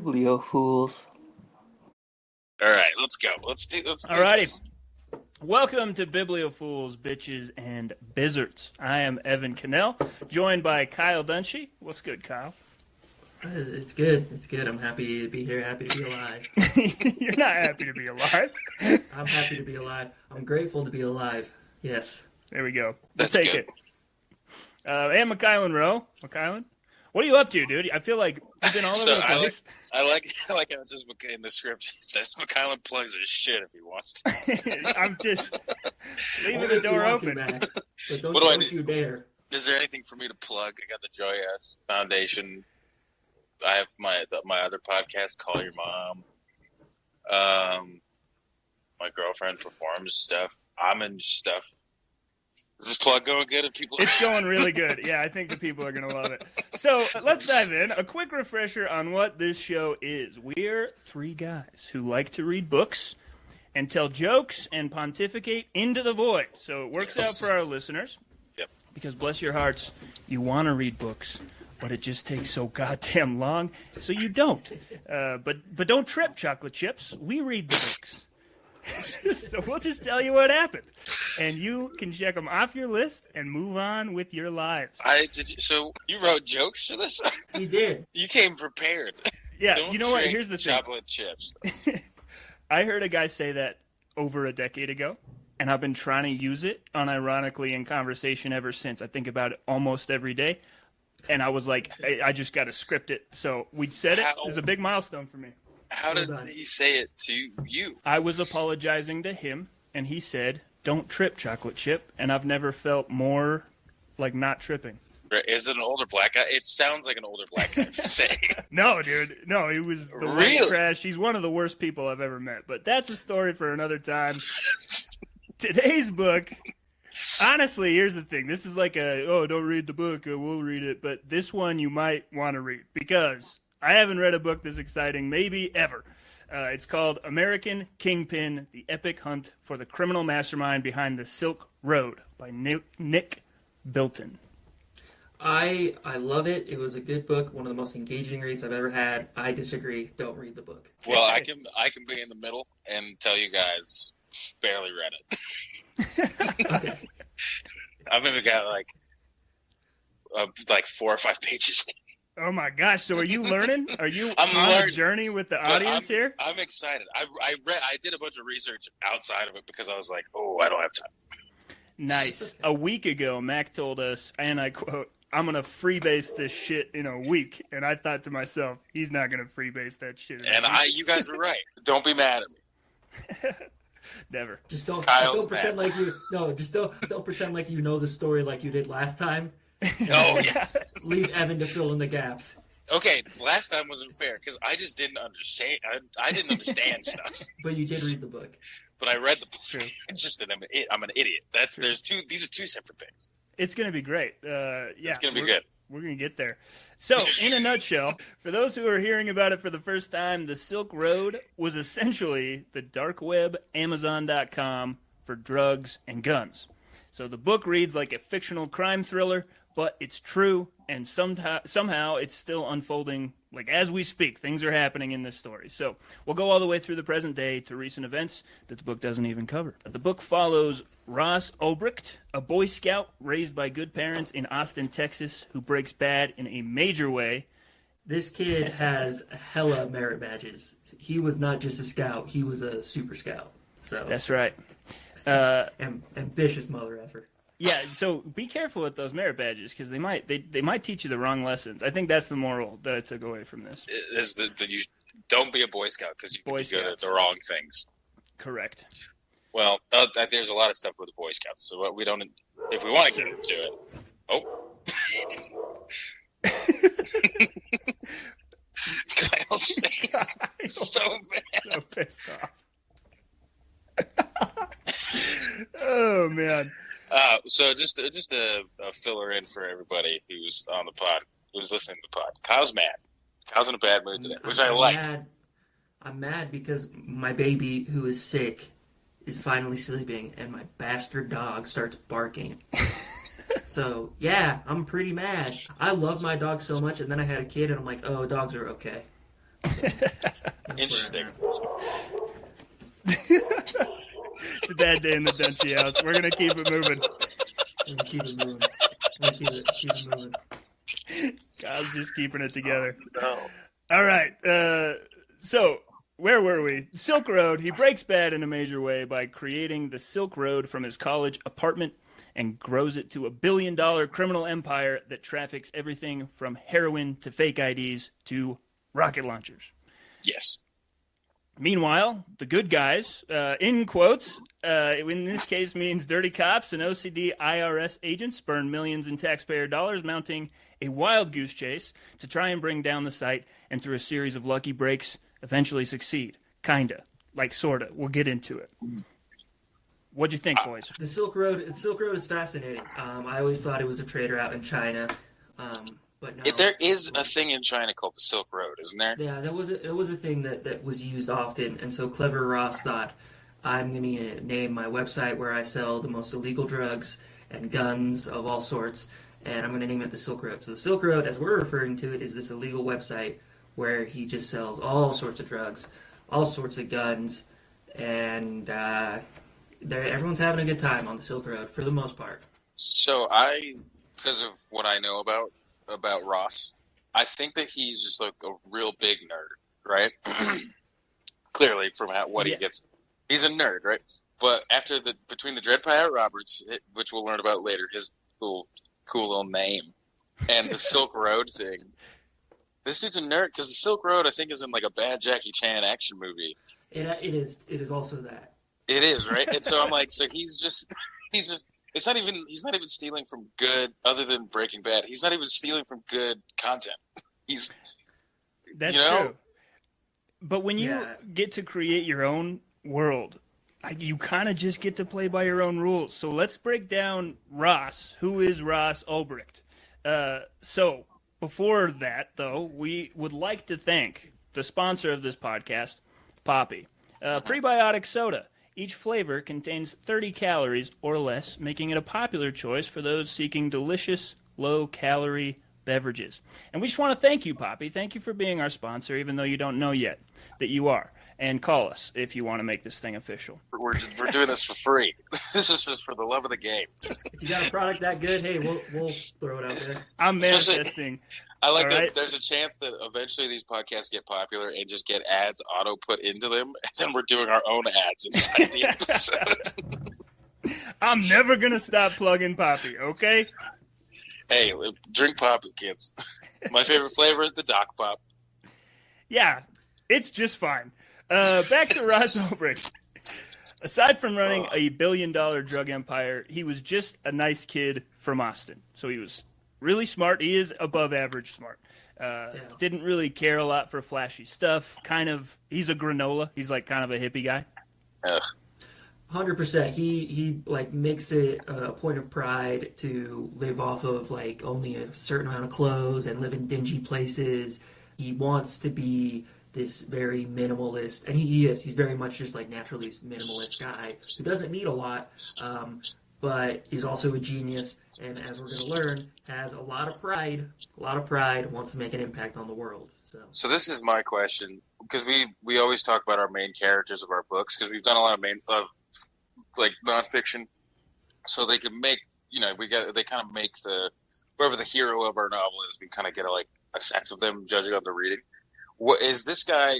Biblio fools. All right, let's go. Let's do Alrighty. this. Welcome to Biblio Fools, Bitches, and Bizzards. I am Evan Cannell, joined by Kyle Dunshee. What's good, Kyle? It's good. It's good. I'm happy to be here. Happy to be alive. You're not happy to be alive. I'm happy to be alive. I'm grateful to be alive. Yes. There we go. That's We'll take good. it. And McKylan Rowe. McKylan, what are you up to, dude? I feel like you've been all over the place. I like how it says in the script. It says McKylan plugs his shit if he wants to. I'm just leaving Only the if you door want to, open. Mac. But What do I don't do? you dare. Is there anything for me to plug? I got the Joy S Foundation. I have my other podcast, Call Your Mom. My girlfriend performs stuff. I'm in stuff. Is this plug going good? And people, It's going really good. Yeah, I think the people are going to love it. So let's dive in. A quick refresher on what this show is. We're three guys who like to read books and tell jokes and pontificate into the void. So it works out for our listeners. Yep. Because bless your hearts, you want to read books, but it just takes so goddamn long, so you don't. But don't trip, chocolate chips. We read the books. So we'll just tell you what happened, and you can check them off your list and move on with your lives. So you wrote jokes for this? He did. You came prepared. Yeah, Don't you know what? drink Here's the thing. chocolate chips. I heard a guy say that over a decade ago, and I've been trying to use it unironically in conversation ever since. I think about it almost every day, and I was like, I just got to script it. So we said it. It's a big milestone for me. How did Hold on. he say it to you? I was apologizing to him, and he said, "Don't trip, chocolate chip." And I've never felt more like not tripping. Is it an older black guy? It sounds like an older black guy saying. No, dude. No, he was the white Really? trash. He's one of the worst people I've ever met. But that's a story for another time. Today's book, honestly, here's the thing. This is like don't read the book, we'll read it. But this one you might want to read because I haven't read a book this exciting, maybe ever. It's called American Kingpin, The Epic Hunt for the Criminal Mastermind Behind the Silk Road by Nick Bilton. I love it. It was a good book. One of the most engaging reads I've ever had. I disagree. Don't read the book. Well, I can be in the middle and tell you guys barely read it. Okay. I've even got like 4 or 5 pages. Oh my gosh! So are you learning? Are you I'm on a learning, journey with the But audience here? I'm excited. I did a bunch of research outside of it because I was like, oh, I don't have time. Nice. A week ago, Mac told us, and I quote, "I'm gonna freebase this shit in a week." And I thought to myself, he's not gonna freebase that shit. In And a week. you guys were right. Don't be mad at me. Never. Just don't Kyle's pretend mad. like you. No, just don't pretend like you know the story like you did last time. Oh yeah. Leave Evan to fill in the gaps. Okay, last time wasn't fair because I just didn't understand. I didn't understand stuff, But you did read the book. but I read the book. True. It's just that I'm an idiot. True. These are two separate things. It's gonna be great. Yeah, It's gonna be we're- good. We're going to get there. So, in a nutshell, for those who are hearing about it for the first time, the Silk Road was essentially the dark web Amazon.com for drugs and guns. So the book reads like a fictional crime thriller, but it's true, and somehow it's still unfolding. Like as we speak, things are happening in this story. So we'll go all the way through the present day to recent events that the book doesn't even cover. The book follows Ross Ulbricht, a Boy Scout raised by good parents in Austin, Texas, who breaks bad in a major way. This kid has hella merit badges. He was not just a scout; he was a super scout. So That's right. ambitious mother effer. Yeah, so be careful with those merit badges because they might teach you the wrong lessons. I think that's the moral that I took away from this. Is that you don't be a Boy Scout because you can Boy be good at Scouts. the wrong things. Correct. Well, there's a lot of stuff with the Boy Scouts, so what we don't. If we want to get into it, Kyle's face, so bad. So pissed off. Oh man. So just a filler in for everybody who's on the pod, who's listening to the pod. Kyle's mad. Kyle's in a bad mood today, which I like. I'm mad because my baby, who is sick, is finally sleeping, and my bastard dog starts barking. So, yeah, I'm pretty mad. I love my dog so much, and then I had a kid, and I'm like, oh, dogs are okay. Interesting. It's a bad day in the Dunchy house. We're gonna keep it moving. I'm gonna keep it moving. Keep it moving. God's just keeping it together. No. All right. So where were we? Silk Road. He breaks bad in a major way by creating the Silk Road from his college apartment and grows it to $1 billion criminal empire that traffics everything from heroin to fake IDs to rocket launchers. Yes. Meanwhile, the good guys, in quotes, in this case means dirty cops and OCD IRS agents, burn millions in taxpayer dollars, mounting a wild goose chase to try and bring down the site, and through a series of lucky breaks, eventually succeed. Kinda. Like sorta. We'll get into it. What'd you think, boys? The Silk Road is fascinating. I always thought it was a trade route in China, but no. There is a thing in China called the Silk Road, isn't there? Yeah, it was a thing that was used often, and so Clever Ross thought, I'm going to name my website where I sell the most illegal drugs and guns of all sorts, and I'm going to name it the Silk Road. So the Silk Road, as we're referring to it, is this illegal website where he just sells all sorts of drugs, all sorts of guns, and everyone's having a good time on the Silk Road for the most part. So because of what I know about Ross, I think that he's just like a real big nerd, right? Clearly, from what he gets, he's a nerd, right? But between the Dread Pirate Roberts, which we'll learn about later, his cool little name, and the Silk Road thing, this dude's a nerd because the Silk Road, I think, is in like a bad Jackie Chan action movie. It is also that. It is, right? And so I'm like, so he's just. He's not even stealing from good, other than Breaking Bad. He's not even stealing from good content. That's true. But when you get to create your own world, you kind of just get to play by your own rules. So let's break down Ross. Who is Ross Ulbricht? So before that, though, we would like to thank the sponsor of this podcast, Poppy. Prebiotic soda. Each flavor contains 30 calories or less, making it a popular choice for those seeking delicious, low-calorie beverages. And we just want to thank you, Poppy. Thank you for being our sponsor, even though you don't know yet that you are. And call us if you want to make this thing official. We're doing this for free. This is just for the love of the game. If you got a product that good, hey, we'll throw it out there. I'm manifesting. I like that there's a chance that eventually these podcasts get popular and just get ads auto put into them, and then we're doing our own ads inside the episode. I'm never going to stop plugging Poppy, okay? Hey, drink Poppy, kids. My favorite flavor is the Doc Pop. Yeah, it's just fine. Back to Ross Ulbricht. Aside from running a billion-dollar drug empire, he was just a nice kid from Austin. So he was really smart. He is above average smart. Didn't really care a lot for flashy stuff. He's a granola. He's like kind of a hippie guy. 100%. He like makes it a point of pride to live off of like only a certain amount of clothes and live in dingy places. He wants to be this very minimalist, and he is. He's very much just like naturally this minimalist guy who doesn't need a lot, but is also a genius, and as we're going to learn, has a lot of pride, wants to make an impact on the world. So this is my question, because we always talk about our main characters of our books, because we've done a lot of like nonfiction, so they can make, they kind of make whoever the hero of our novel is, we kind of get a sense of them judging on the reading. What is this guy?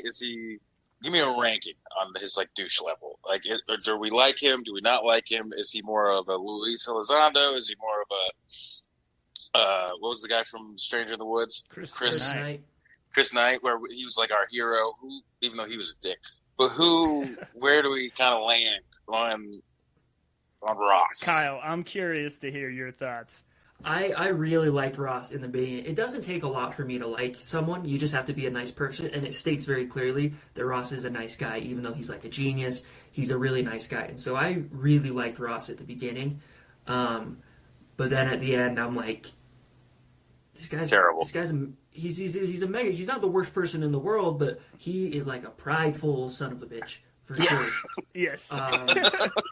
Give me a ranking on his douche level. Do we like him? Do we not like him? Is he more of a Luis Elizondo? Is he more of a what was the guy from Stranger in the Woods? Chris Knight. Chris Knight, where he was like our hero, even though he was a dick. But where do we kind of land on Ross? Kyle, I'm curious to hear your thoughts. I really liked Ross in the beginning. It doesn't take a lot for me to like someone. You just have to be a nice person, and it states very clearly that Ross is a nice guy, even though he's like a genius. He's a really nice guy, and so I really liked Ross at the beginning. But then at the end, I'm like, this guy's terrible. This guy's he's a mega. He's not the worst person in the world, but he is like a prideful son of a bitch. For sure. Yes.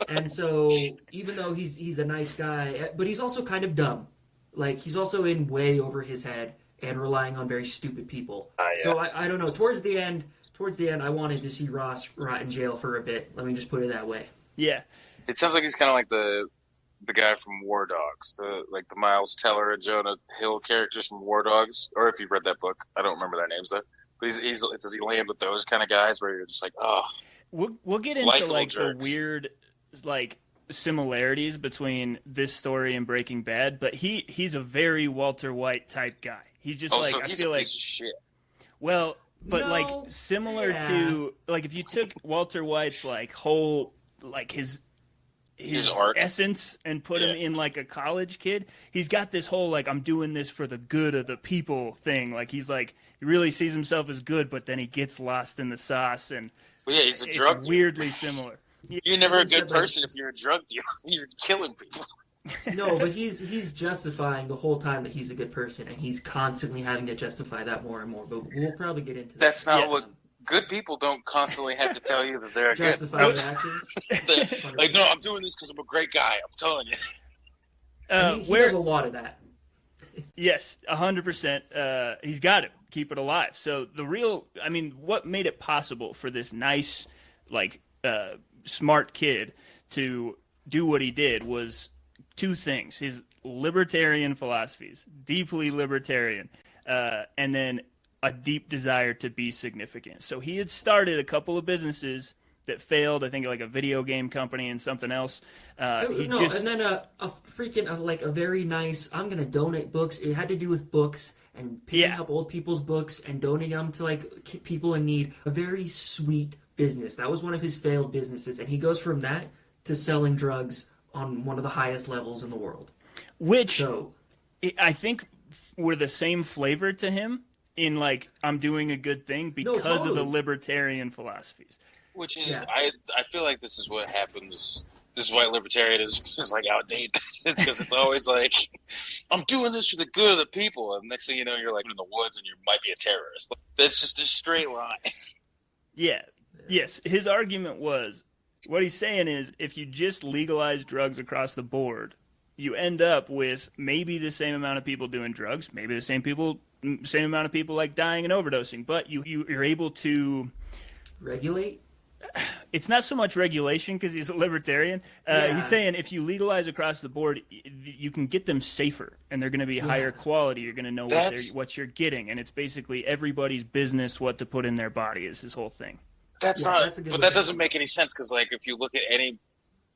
And so even though he's a nice guy, but he's also kind of dumb. Like, he's also in way over his head, and relying on very stupid people. Yeah. So I don't know. Towards the end, I wanted to see Ross rot in jail for a bit. Let me just put it that way. Yeah. It sounds like he's kind of like the guy from War Dogs, the Miles Teller and Jonah Hill characters from War Dogs. Or if you've read that book, I don't remember their names though. But he's does he land with those kind of guys where you're just like, oh. We'll get into like jerks. The weird like similarities between this story and Breaking Bad, but he's a very Walter White type guy. He's just like so I he's feel a like piece of shit. Well, but like similar to like if you took Walter White's like whole like his essence and put him in like a college kid, he's got this whole like I'm doing this for the good of the people thing. Like he really sees himself as good, but then he gets lost in the sauce and he's a drug dealer. Weirdly similar. You're never a good person if you're a drug dealer. You're killing people. No, but he's justifying the whole time that he's a good person, and he's constantly having to justify that more and more. But we'll probably get into that. That's not what good people don't constantly have to tell you that they're justify good. Their actions. Like, no, I'm doing this because I'm a great guy. I'm telling you. He does a lot of that. Yes, 100%. He's got to keep it alive. So what made it possible for this nice, like, smart kid to do what he did was two things: his libertarian philosophies, deeply libertarian, and then a deep desire to be significant. So he had started a couple of businesses that failed. I think like a video game company and something else. And then a very nice. I'm going to donate books. It had to do with books and picking up old people's books and donating them to like people in need. A very sweet business. That was one of his failed businesses, and he goes from that to selling drugs on one of the highest levels in the world. Which I think were the same flavor to him in like I'm doing a good thing because of the libertarian philosophies. Which is, I feel like this is what happens. This is why libertarianism is like outdated. It's because it's always like, I'm doing this for the good of the people, and next thing you know, you're like in the woods and you might be a terrorist. That's just a straight line. Yeah. Yes. His argument was, what he's saying is, if you just legalize drugs across the board, you end up with maybe the same amount of people doing drugs, maybe the same amount of people like dying and overdosing, but you're able to regulate. It's not so much regulation because he's a libertarian. He's saying if you legalize across the board, you can get them safer, and they're going to be higher quality. You're going to know what you're getting, and it's basically everybody's business what to put in their body is his whole thing. But that doesn't make any sense because, like, if you look at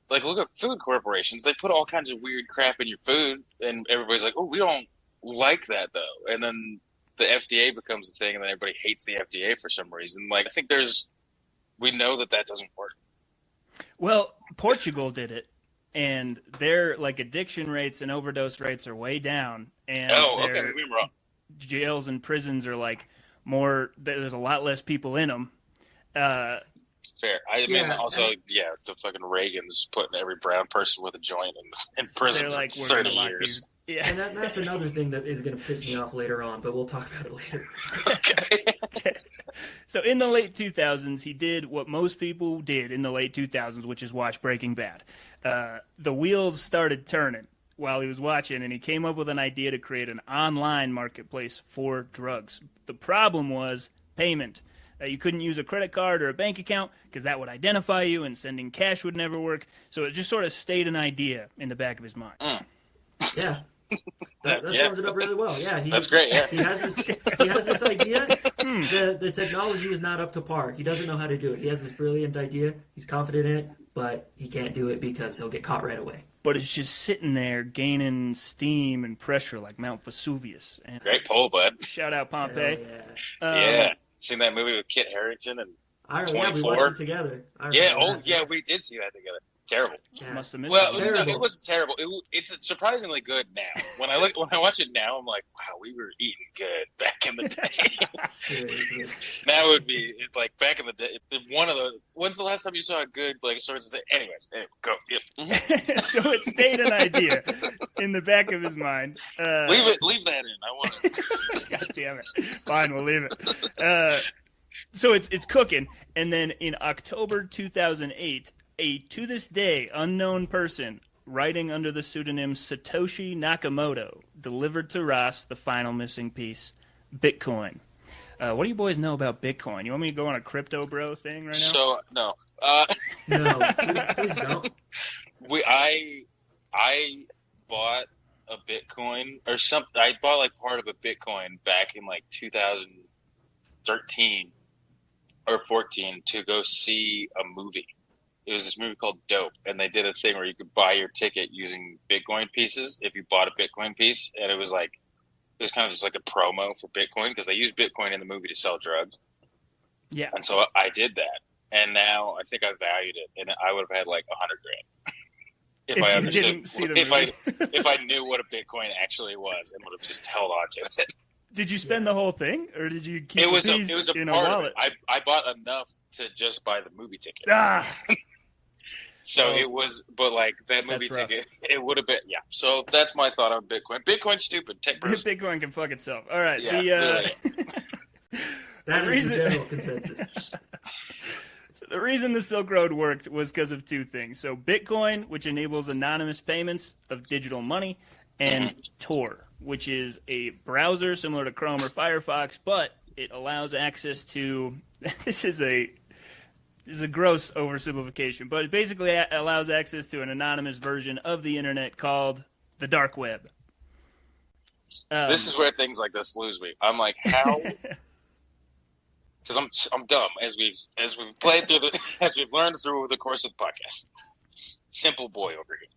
look at food corporations, they put all kinds of weird crap in your food, and everybody's like, oh, we don't like that, though. And then the FDA becomes a thing, and then everybody hates the FDA for some reason. Like, I think we know that doesn't work. Well, Portugal did it, and their, like, addiction rates and overdose rates are way down. And okay, maybe I'm wrong. Jails and prisons are, like, there's a lot less people in them. Fair. I mean, the fucking Reagan's putting every brown person with a joint in prison for 30 years. Yeah, and that's another thing that is going to piss me off later on, but we'll talk about it later. Okay. So in the late 2000s, he did what most people did in the late 2000s, which is watch Breaking Bad. The wheels started turning while he was watching, and he came up with an idea to create an online marketplace for drugs. The problem was payment. You couldn't use a credit card or a bank account because that would identify you, and sending cash would never work. So it just sort of stayed an idea in the back of his mind. Yeah. That sums it up really well. Yeah, that's great. Yeah, he has this idea. The technology is not up to par. He doesn't know how to do it. He has this brilliant idea. He's confident in it, but he can't do it because he'll get caught right away. But it's just sitting there gaining steam and pressure like Mount Vesuvius. And great poll, bud. Shout out Pompeii. Yeah. Seen that movie with Kit Harington and 24? We watched it together. We did see that together. Terrible. Yeah. Must have missed it. No, it wasn't terrible. It's surprisingly good now. When I watch it now, I'm like, wow, we were eating good back in the day. Seriously. Now it would be like back in the day. When's the last time you saw a good sort of say? Anyways, go. Yeah. So it stayed an idea in the back of his mind. Leave that in. I want it. God damn it. Fine, we'll leave it. So it's cooking, and then in October 2008. A to this day unknown person writing under the pseudonym Satoshi Nakamoto delivered to Ross, the final missing piece, Bitcoin. What do you boys know about Bitcoin? You want me to go on a crypto bro thing right now? So no, No, please don't. I bought a Bitcoin or something. I bought like part of a Bitcoin back in like 2013 or 14 to go see a movie. It was this movie called Dope, and they did a thing where you could buy your ticket using Bitcoin pieces if you bought a Bitcoin piece, and it was kind of just like a promo for Bitcoin because they used Bitcoin in the movie to sell drugs. Yeah. And so I did that, and now I think I valued it, and I would have had like $100,000 if I understood. Didn't see the movie. If I knew what a Bitcoin actually was and would have just held on to it. Did you spend the whole thing, or did you keep It was the a piece in a part wallet? of it. I bought enough to just buy the movie ticket. Ah. So Well, it was, but like that movie that's rough. ticket, it would have been, yeah. So that's my thought on Bitcoin. Bitcoin's stupid. Tech bros. Bitcoin can fuck itself. All right. Yeah, That is the general consensus. So the reason the Silk Road worked was because of two things. So Bitcoin, which enables anonymous payments of digital money, and Tor, which is a browser similar to Chrome or Firefox, but it allows access to this is a gross oversimplification, but it basically allows access to an anonymous version of the internet called the dark web. This is where things like this lose me. I'm like, how? Because I'm dumb as we've played through as we've learned through the course of the podcast. Simple boy over here.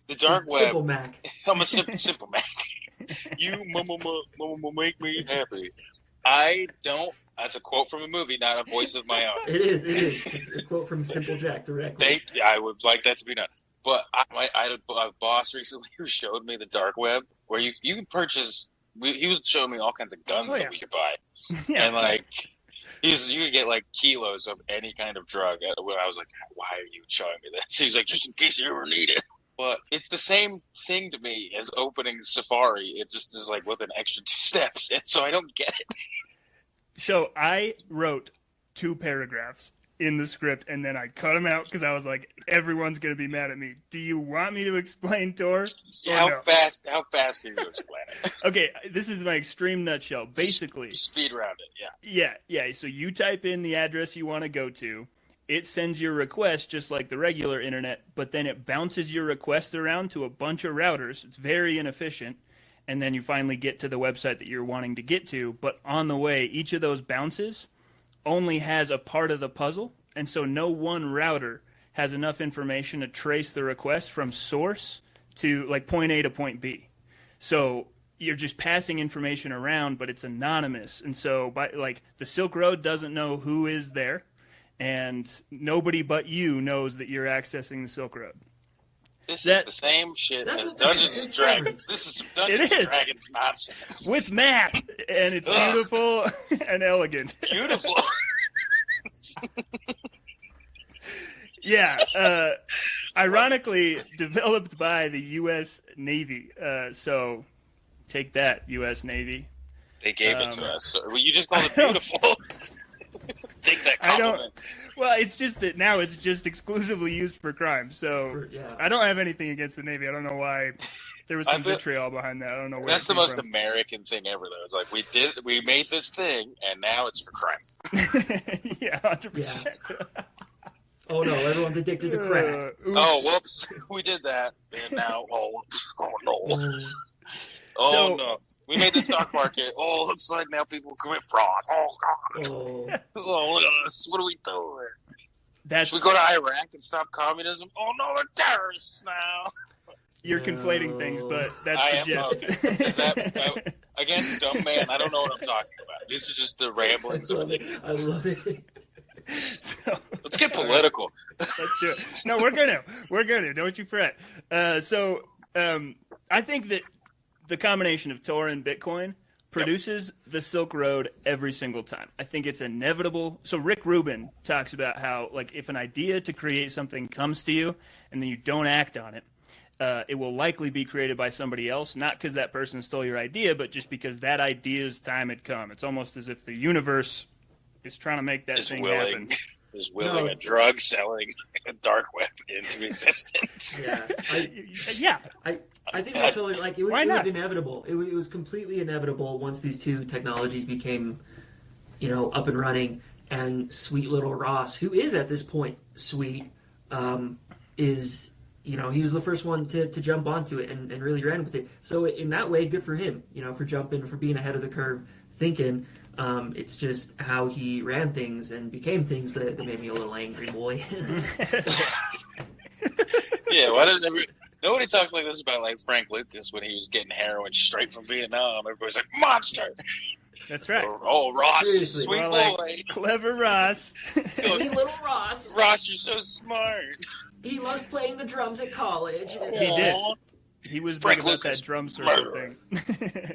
The dark web. Simple Mac. I'm a simple Mac. You make me happy. I don't. That's a quote from a movie, not a voice of my own. It is. It's a quote from Simple Jack directly. I would like that to be done. But I had a boss recently who showed me the dark web where you can purchase. He was showing me all kinds of guns that we could buy, and like you could get like kilos of any kind of drug. When I was like, why are you showing me this? He's like, just in case you ever need it. But it's the same thing to me as opening Safari. It just is like with an extra 2 steps, and so I don't get it. So I wrote 2 paragraphs in the script, and then I cut them out because I was like, everyone's going to be mad at me. Do you want me to explain Tor? How fast can you explain it? Okay, this is my extreme nutshell. Basically, speed round it, yeah. Yeah. So you type in the address you want to go to. It sends your request just like the regular internet, but then it bounces your request around to a bunch of routers. It's very inefficient. And then you finally get to the website that you're wanting to get to. But on the way, each of those bounces only has a part of the puzzle. And so no one router has enough information to trace the request from source to like point A to point B. So you're just passing information around, but it's anonymous. And so the Silk Road doesn't know who is there. And nobody but you knows that you're accessing the Silk Road. This is the same shit as Dungeons and Dragons. This is some Dungeons and Dragons nonsense. With map, and it's beautiful and elegant. Beautiful. Yeah. Ironically, developed by the U.S. Navy. So take that, U.S. Navy. They gave it to us. So, you just called it beautiful. Take that compliment. Well, it's just that now it's just exclusively used for crime. So I don't have anything against the Navy. I don't know why there was some vitriol behind that. I don't know where that's the most from. American thing ever, though. It's like we made this thing, and now it's for crime. Yeah, 100%. Oh no, everyone's addicted to crack. Oh, whoops, we did that, and now no, no. We made the stock market. Oh, looks like now people commit fraud. Oh, God. Oh, look at us. What are we doing? Should we go to Iraq and stop communism? Oh, no, they're terrorists now. You're conflating things, but that's the gist. Okay. Again, dumb man, I don't know what I'm talking about. These are just the ramblings. I love it. So, let's get political. Let's do it. No, we're gonna. Don't you fret. I think that the combination of Tor and Bitcoin produces the Silk Road every single time. I think it's inevitable. So Rick Rubin talks about how, like, if an idea to create something comes to you and then you don't act on it, it will likely be created by somebody else, not because that person stole your idea, but just because that idea's time had come. It's almost as if the universe is trying to make that thing happen. is willing a drug selling dark web into existence. Yeah. I think they're totally like it was inevitable. It was completely inevitable once these two technologies became, up and running. And sweet little Ross, who is at this point sweet, is he was the first one to jump onto it and really ran with it. So in that way, good for him, for being ahead of the curve, thinking. It's just how he ran things and became things that made me a little angry boy. Yeah, nobody talks like this about like Frank Lucas when he was getting heroin straight from Vietnam. Everybody's like, monster! That's right. Oh, Ross, Seriously. sweet boy. Like, clever Ross. Sweet little Ross. Ross, you're so smart. He loves playing the drums at college. He did. He was big about that drum circle thing.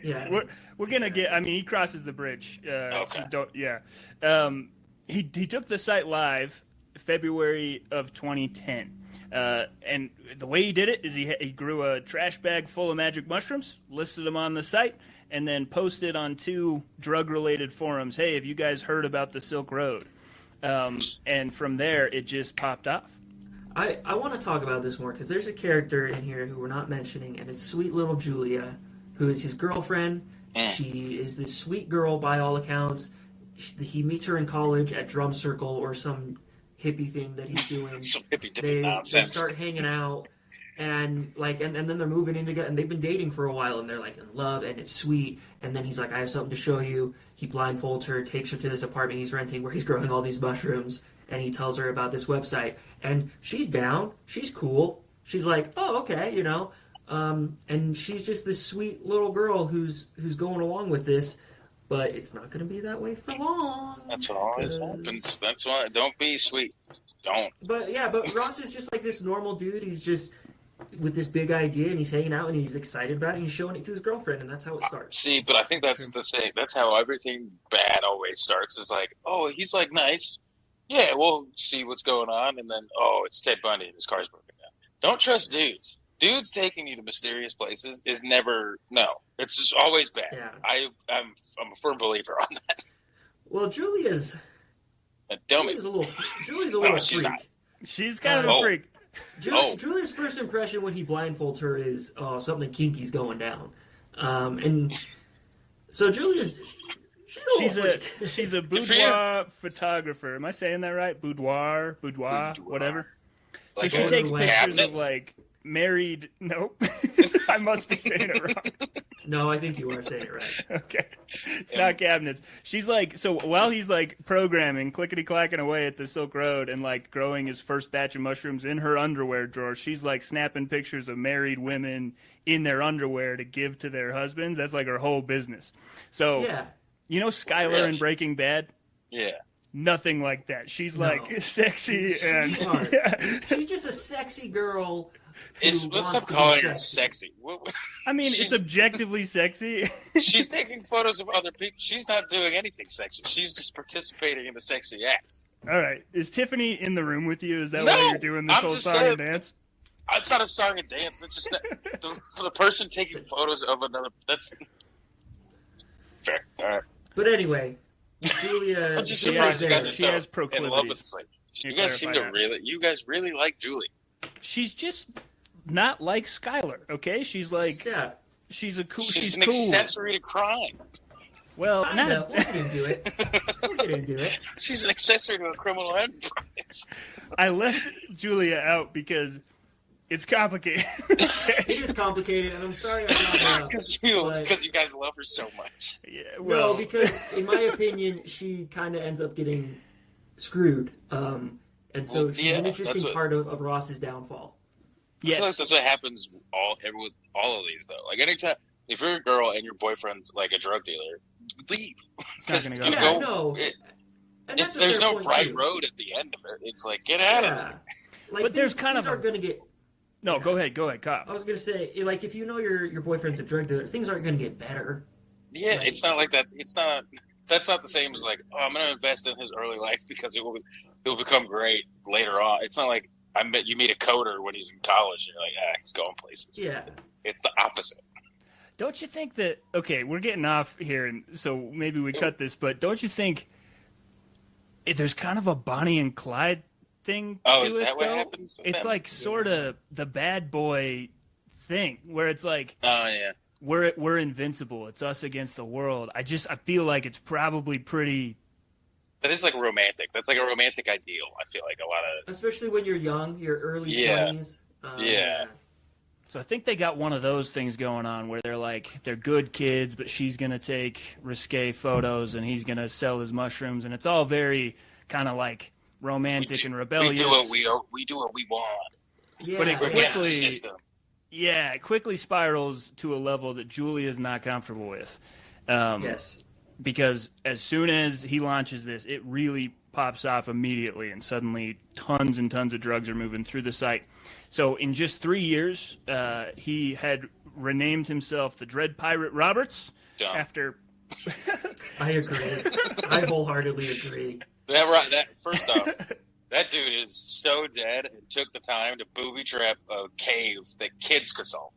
Yeah. We're going to get, he crosses the bridge. Okay. So he took the site live February of 2010. And the way he did it is he grew a trash bag full of magic mushrooms, listed them on the site, and then posted on 2 drug-related forums, hey, have you guys heard about the Silk Road? And from there, it just popped off. I want to talk about this more because there's a character in here who we're not mentioning, and it's sweet little Julia, who is his girlfriend. She is this sweet girl by all accounts. He meets her in college at drum circle or some hippie thing that he's doing. Some hippie nonsense. They start hanging out, and then they're moving in together, and they've been dating for a while, and they're like in love, and it's sweet. And then he's like, I have something to show you. He blindfolds her, takes her to this apartment he's renting where he's growing all these mushrooms. And he tells her about this website, and she's down. She's cool. She's like, oh, okay, and she's just this sweet little girl who's going along with this, but it's not going to be that way for long. That's what always happens. That's why don't be sweet. Don't. But Ross is just like this normal dude. He's just with this big idea, and he's hanging out, and he's excited about it, and he's showing it to his girlfriend, and that's how it starts. See, but I think that's the thing. That's how everything bad always starts. Is like, oh, he's like nice. Yeah, we'll see what's going on, and then, it's Ted Bundy and his car's broken down. Don't trust dudes. Dudes taking you to mysterious places is never, it's just always bad. Yeah. I'm a firm believer on that. Well, Julia's A dummy. Julie's a little freak. Not. She's kind of a freak. Julia's first impression when he blindfolds her is, something kinky's going down. And so Julia's... She's a boudoir photographer. Am I saying that right? Boudoir, whatever. So she takes pictures of like married. Nope, I must be saying it wrong. No, I think you are saying it right. Okay, it's not cabinets. She's like, so while he's like programming, clickety clacking away at the Silk Road and like growing his first batch of mushrooms in her underwear drawer, she's like snapping pictures of married women in their underwear to give to their husbands. That's like her whole business. So yeah. You know Skylar in Breaking Bad? Yeah. Nothing like that. She's like sexy and she's just a sexy girl. Let's stop calling her sexy. I mean, it's objectively sexy. She's taking photos of other people. She's not doing anything sexy. She's just participating in the sexy act. All right. Is Tiffany in the room with you? Is that why you're doing this whole song and dance? It's not a song and dance. That's just the person taking photos of another. That's fair. All right. But anyway, Julia. I'm just surprised you guys are she has in proclivities. love with this lady. You guys seem to you guys really like Julie. She's just not like Skylar, okay? She's like, she's a cool. She's an accessory to crime. Well, we'll get into it. She's an accessory to a criminal enterprise. I left Julia out because it's complicated. It is complicated, and I'm sorry I brought it up. Because you guys love her so much. Yeah, well, no, because in my opinion, she kind of ends up getting screwed. And so she's an interesting part of Ross's downfall. I feel like that's what happens with all of these, though. Like, anytime, if you're a girl and your boyfriend's like a drug dealer, leave. It's not going to go. There's no bright road at the end of it. It's like, get out of there. Like, but there's kind of are going to get... No, go ahead, Cop. I was going to say, like, if you know your boyfriend's a drug dealer, things aren't going to get better. Yeah, it's not like that. That's not the same as like, I'm going to invest in his early life because he'll become great later on. It's not like you meet a coder when he's in college and you're like, he's going places. Yeah. It's the opposite. Don't you think that, okay, we're getting off here, and so maybe we cut this, but don't you think there's kind of a Bonnie and Clyde thing Oh, to is it, that what though. happens? It's like sort of the bad boy thing where it's like Oh yeah. we're invincible. It's us against the world. I feel like it's probably pretty. That is like romantic. That's like a romantic ideal. I feel like a lot of. Especially when you're young, your early Yeah. 20s. Yeah. So I think they got one of those things going on where they're good kids, but she's gonna take risque photos and he's gonna sell his mushrooms, and it's all very kind of like romantic and rebellious. We do what we want. Yeah. But it We're against the quickly, system. yeah, it quickly spirals to a level that Julia's not comfortable with. Yes. Because as soon as he launches this, it really pops off immediately, and suddenly tons and tons of drugs are moving through the site. So in just 3 years, he had renamed himself the Dread Pirate Roberts. Dumb. After I agree. I wholeheartedly agree. First off, that dude is so dead and took the time to booby trap a cave that kids could solve.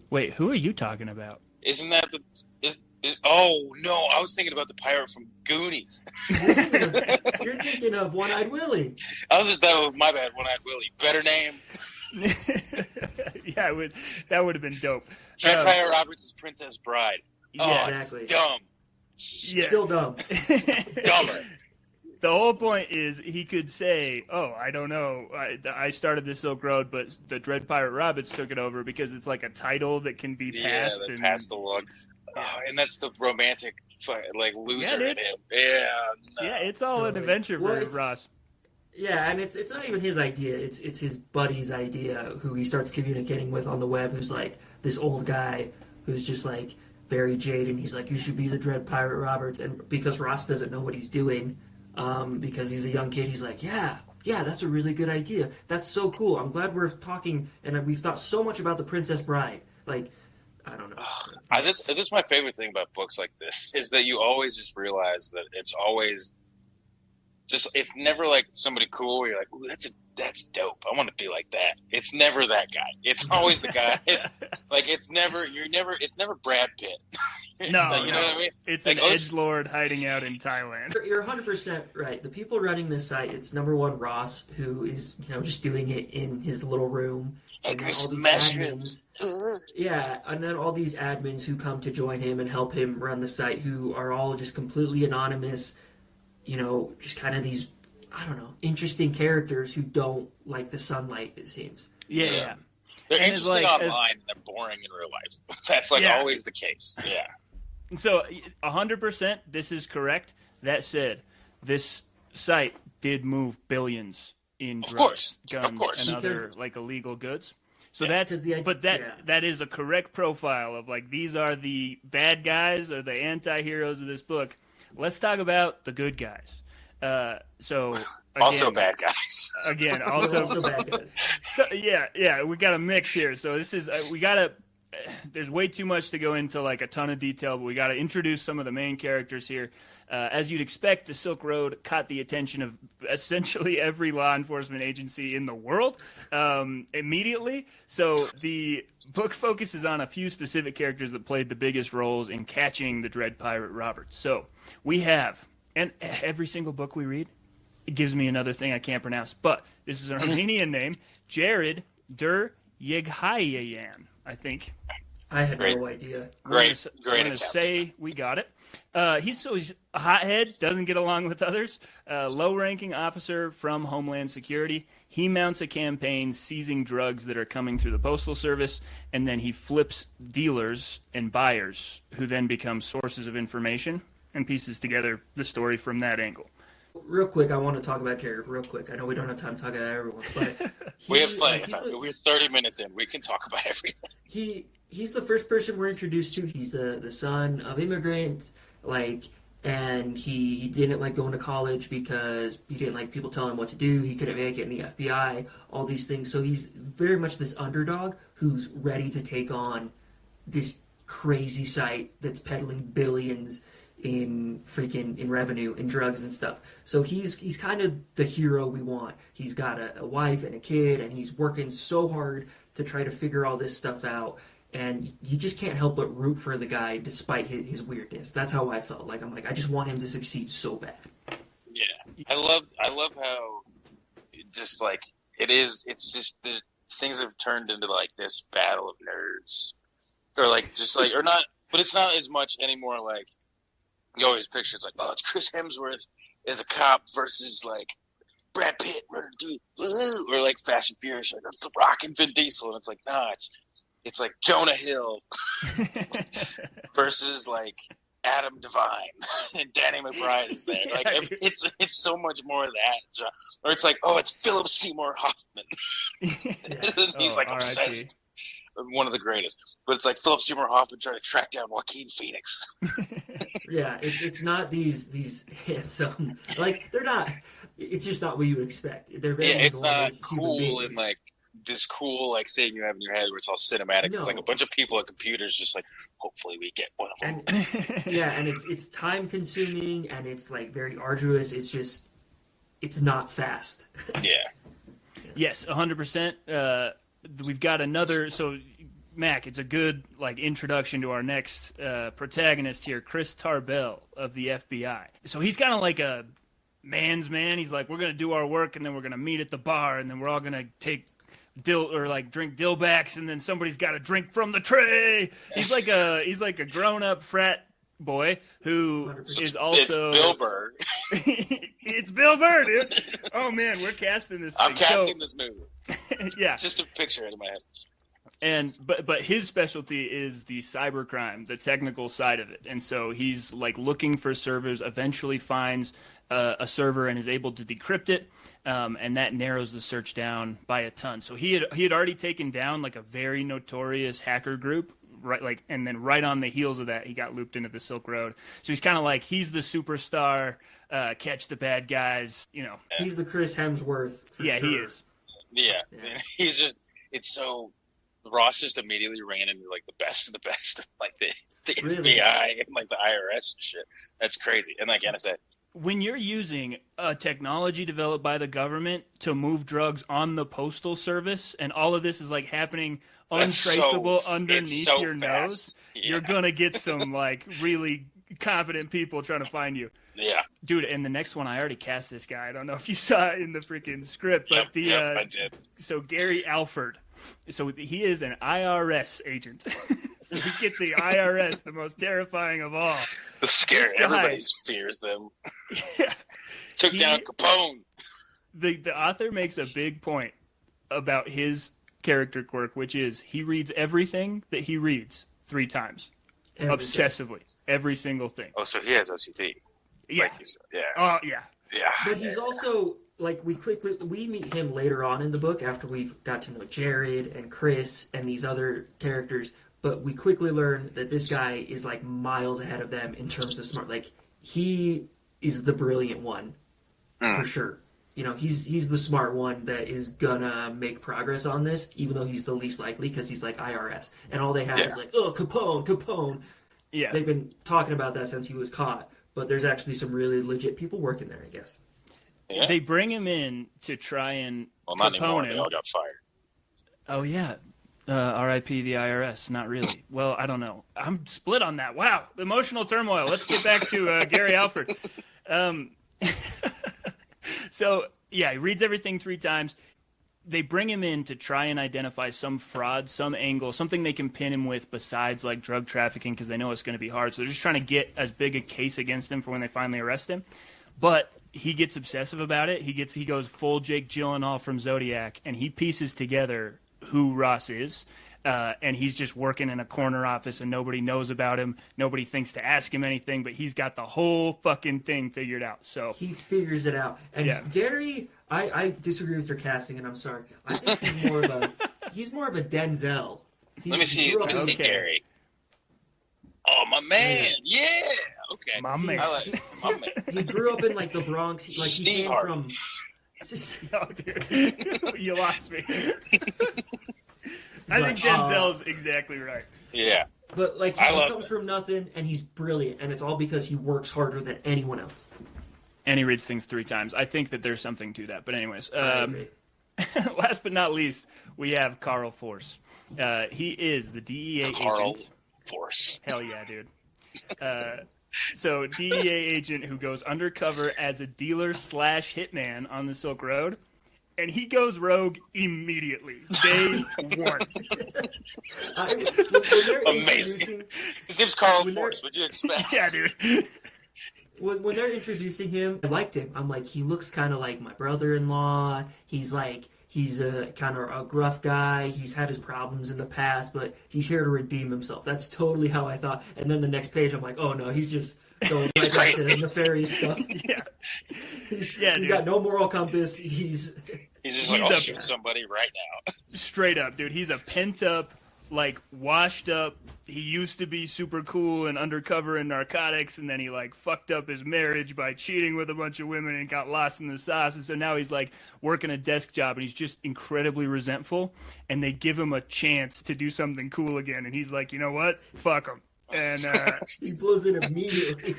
Wait, who are you talking about? Isn't that oh no, I was thinking about the pirate from Goonies. You're thinking of One-Eyed Willie. That was my bad, One-Eyed Willie. Better name. Yeah, that would have been dope. Dread Pirate Roberts' Princess Bride. Yeah, Oh, exactly. dumb. yes. Still dumb. Dumber. The whole point is he could say, "Oh, I don't know. I started the Silk Road, but the Dread Pirate Roberts took it over," because it's like a title that can be passed. Yeah, and passed along. Oh, and that's the romantic, like, loser in him. Yeah, no. Yeah, it's all an Totally. adventure Well, for it's- Ross. Yeah, and it's not even his idea. It's his buddy's idea, who he starts communicating with on the web, who's like this old guy who's just like very jaded. And he's like, "You should be the Dread Pirate Roberts," and because Ross doesn't know what he's doing, because he's a young kid, he's like, "Yeah, that's a really good idea. That's so cool. I'm glad we're talking, and we've thought so much about the Princess Bride." Like, I don't know. This is my favorite thing about books like this, is that you always just realize that it's always just, it's never like somebody cool where you're like, "Ooh, that's dope. I want to be like that." It's never that guy. It's always the guy. It's like, it's never Brad Pitt. No, Like, you know what I mean? It's Like, an edgelord hiding out in Thailand. You're 100% right. The people running this site, it's number one Ross, who is just doing it in his little room, and then all these admins. Yeah, and then all these admins who come to join him and help him run the site, who are all just completely anonymous. Just kind of these, I don't know, interesting characters who don't like the sunlight, it seems. Yeah. They're And it's interesting like, online, and they're boring in real life. That's like Yeah. always the case. Yeah. So 100%, this is correct. That said, this site did move billions in drugs, course. guns, Of course. and other Because- like illegal goods. So Yeah. that is a correct profile of like, these are the bad guys or the anti-heroes of this book. Let's talk about the good guys. So Also again, bad guys. Again, They're also also bad guys. So, yeah, we got a mix here. So this is we gotta. There's way too much to go into like a ton of detail, but we got to introduce some of the main characters here. As you'd expect, the Silk Road caught the attention of essentially every law enforcement agency in the world immediately. So the book focuses on a few specific characters that played the biggest roles in catching the Dread Pirate Roberts. So we have, and every single book we read, it gives me another thing I can't pronounce, but this is an Armenian name, Jared Der Yeghayan, I think. I had Great. no idea. Great I'm gonna attempt. say we got it. He's a hothead, doesn't get along with others. Low-ranking officer from Homeland Security. He mounts a campaign seizing drugs that are coming through the Postal Service, and then he flips dealers and buyers, who then become sources of information, and pieces together the story from that angle. Real quick, I want to talk about Jared real quick. I know we don't have time to talk about everyone, but We have plenty of he's time. We're 30 minutes in. We can talk about everything. he's the first person we're introduced to. He's the son of immigrants, and he didn't like going to college because he didn't like people telling him what to do. He couldn't make it in the FBI, all these things. So he's very much this underdog who's ready to take on this crazy site that's peddling billions in revenue in drugs and stuff. So he's kind of the hero we want. He's got a wife and a kid, and he's working so hard to try to figure all this stuff out. And you just can't help but root for the guy despite his weirdness. That's how I felt. I'm like, I just want him to succeed so bad. I love how just like it's just the things have turned into like this battle of nerds, or like just like or not, but it's not as much anymore. Like you always picture it's like, oh, it's Chris Hemsworth as a cop versus like Brad Pitt, or like Fast and Furious, like that's The Rock and Vin Diesel, and it's like nah, it's like Jonah Hill versus like Adam Devine and Danny McBride is there. Like it's so much more of that. Or it's like, oh, it's Philip Seymour Hoffman. He's like obsessed. One of the greatest. But it's like Philip Seymour Hoffman trying to track down Joaquin Phoenix. Yeah, it's not these handsome, like they're not. It's just not what you would expect. They're very it's not cool and like this cool like thing you have in your head where it's all cinematic. No. It's like a bunch of people at computers just like, hopefully we get one of them. And it's time consuming and it's like very arduous. It's not fast. Yeah. Yes, 100%. We've got another. So, Mac, it's a good like introduction to our next protagonist here, Chris Tarbell of the FBI. So he's kind of like a man's man. He's like, we're gonna do our work and then we're gonna meet at the bar and then we're all gonna take drink dillbacks and then somebody's got to drink from the tray. He's like a grown up frat boy who is also it's Bill Burr. It's Bill Burr, dude. Oh man, we're casting this. I'm casting this movie. Yeah, just a picture in my head. And but his specialty is the cybercrime, the technical side of it, and so he's like looking for servers. Eventually finds a server and is able to decrypt it. And that narrows the search down by a ton. So he had already taken down like a very notorious hacker group, right? Like, and then right on the heels of that, he got looped into the Silk Road. So he's kind of like he's the superstar, catch the bad guys, you know. He's the Chris Hemsworth. Yeah, sure. he is. Yeah, he's just Ross just immediately ran into like the best of the best of like the really? FBI and like the IRS and shit. That's crazy. And like Anna said, when you're using a technology developed by the government to move drugs on the postal service, and all of this is like happening untraceable underneath your nose, you're gonna get some like really competent people trying to find you. Yeah, dude. And the next one, I already cast this guy. I don't know if you saw it in the freaking script, but I did. So Gary Alford. So he is an IRS agent. So we get the IRS, the most terrifying of all. The scary. Everybody fears them. Yeah. Took down Capone. The author makes a big point about his character quirk, which is he reads everything that he reads 3 times. Obsessively. Every single thing. Oh, so he has OCD. Yeah. Like yeah. Oh, yeah. Yeah. But he's also... Like, we meet him later on in the book after we've got to know Jared and Chris and these other characters, but we quickly learn that this guy is, like, miles ahead of them in terms of smart. Like, he is the brilliant one, for sure. You know, he's the smart one that is gonna make progress on this, even though he's the least likely because he's, like, IRS. And all they have is, like, oh, Capone. Yeah. They've been talking about that since he was caught, but there's actually some really legit people working there, I guess. Yeah. They bring him in to try and not anymore. They all got fired. Oh, yeah. R.I.P. the IRS. Not really. Well, I don't know. I'm split on that. Wow. Emotional turmoil. Let's get back to Gary Alford. So, yeah, he reads everything 3 times. They bring him in to try and identify some fraud, some angle, something they can pin him with besides, like, drug trafficking because they know it's going to be hard. So they're just trying to get as big a case against him for when they finally arrest him. But he gets obsessive about it. He goes full Jake Gyllenhaal from Zodiac, and he pieces together who Ross is. And he's just working in a corner office, and nobody knows about him. Nobody thinks to ask him anything, but he's got the whole fucking thing figured out. So he figures it out. And Gary, I disagree with your casting, and I'm sorry. I think he's more of a Denzel. Let me see Gary. Oh, my man. Yeah. Okay. My man. He grew up in, like, the Bronx. Like, he came from... No, dude. You lost me. I think Denzel's exactly right. Yeah. But, like, he comes from nothing, and he's brilliant, and it's all because he works harder than anyone else. And he reads things 3 times. I think that there's something to that. But anyways, last but not least, we have Carl Force. He is the DEA agent. Force. Hell yeah, dude. So DEA agent who goes undercover as a dealer / hitman on the Silk Road, and he goes rogue immediately. Day one. Amazing. His name's Carl Force. What'd you expect? Yeah, dude. When they're introducing him, I liked him. I'm like, he looks kind of like my brother-in-law. He's a kind of a gruff guy. He's had his problems in the past, but he's here to redeem himself. That's totally how I thought. And then the next page, I'm like, oh no, he's just going right back to nefarious stuff. Yeah. He's dude. got no moral compass. He's just like, I'll shoot somebody right now. Straight up, dude. He's a pent-up, like, washed up. He used to be super cool and undercover in narcotics, and then he, like, fucked up his marriage by cheating with a bunch of women and got lost in the sauce. And so now he's, like, working a desk job, and he's just incredibly resentful. And they give him a chance to do something cool again. And he's like, you know what? Fuck him. And he blows it immediately.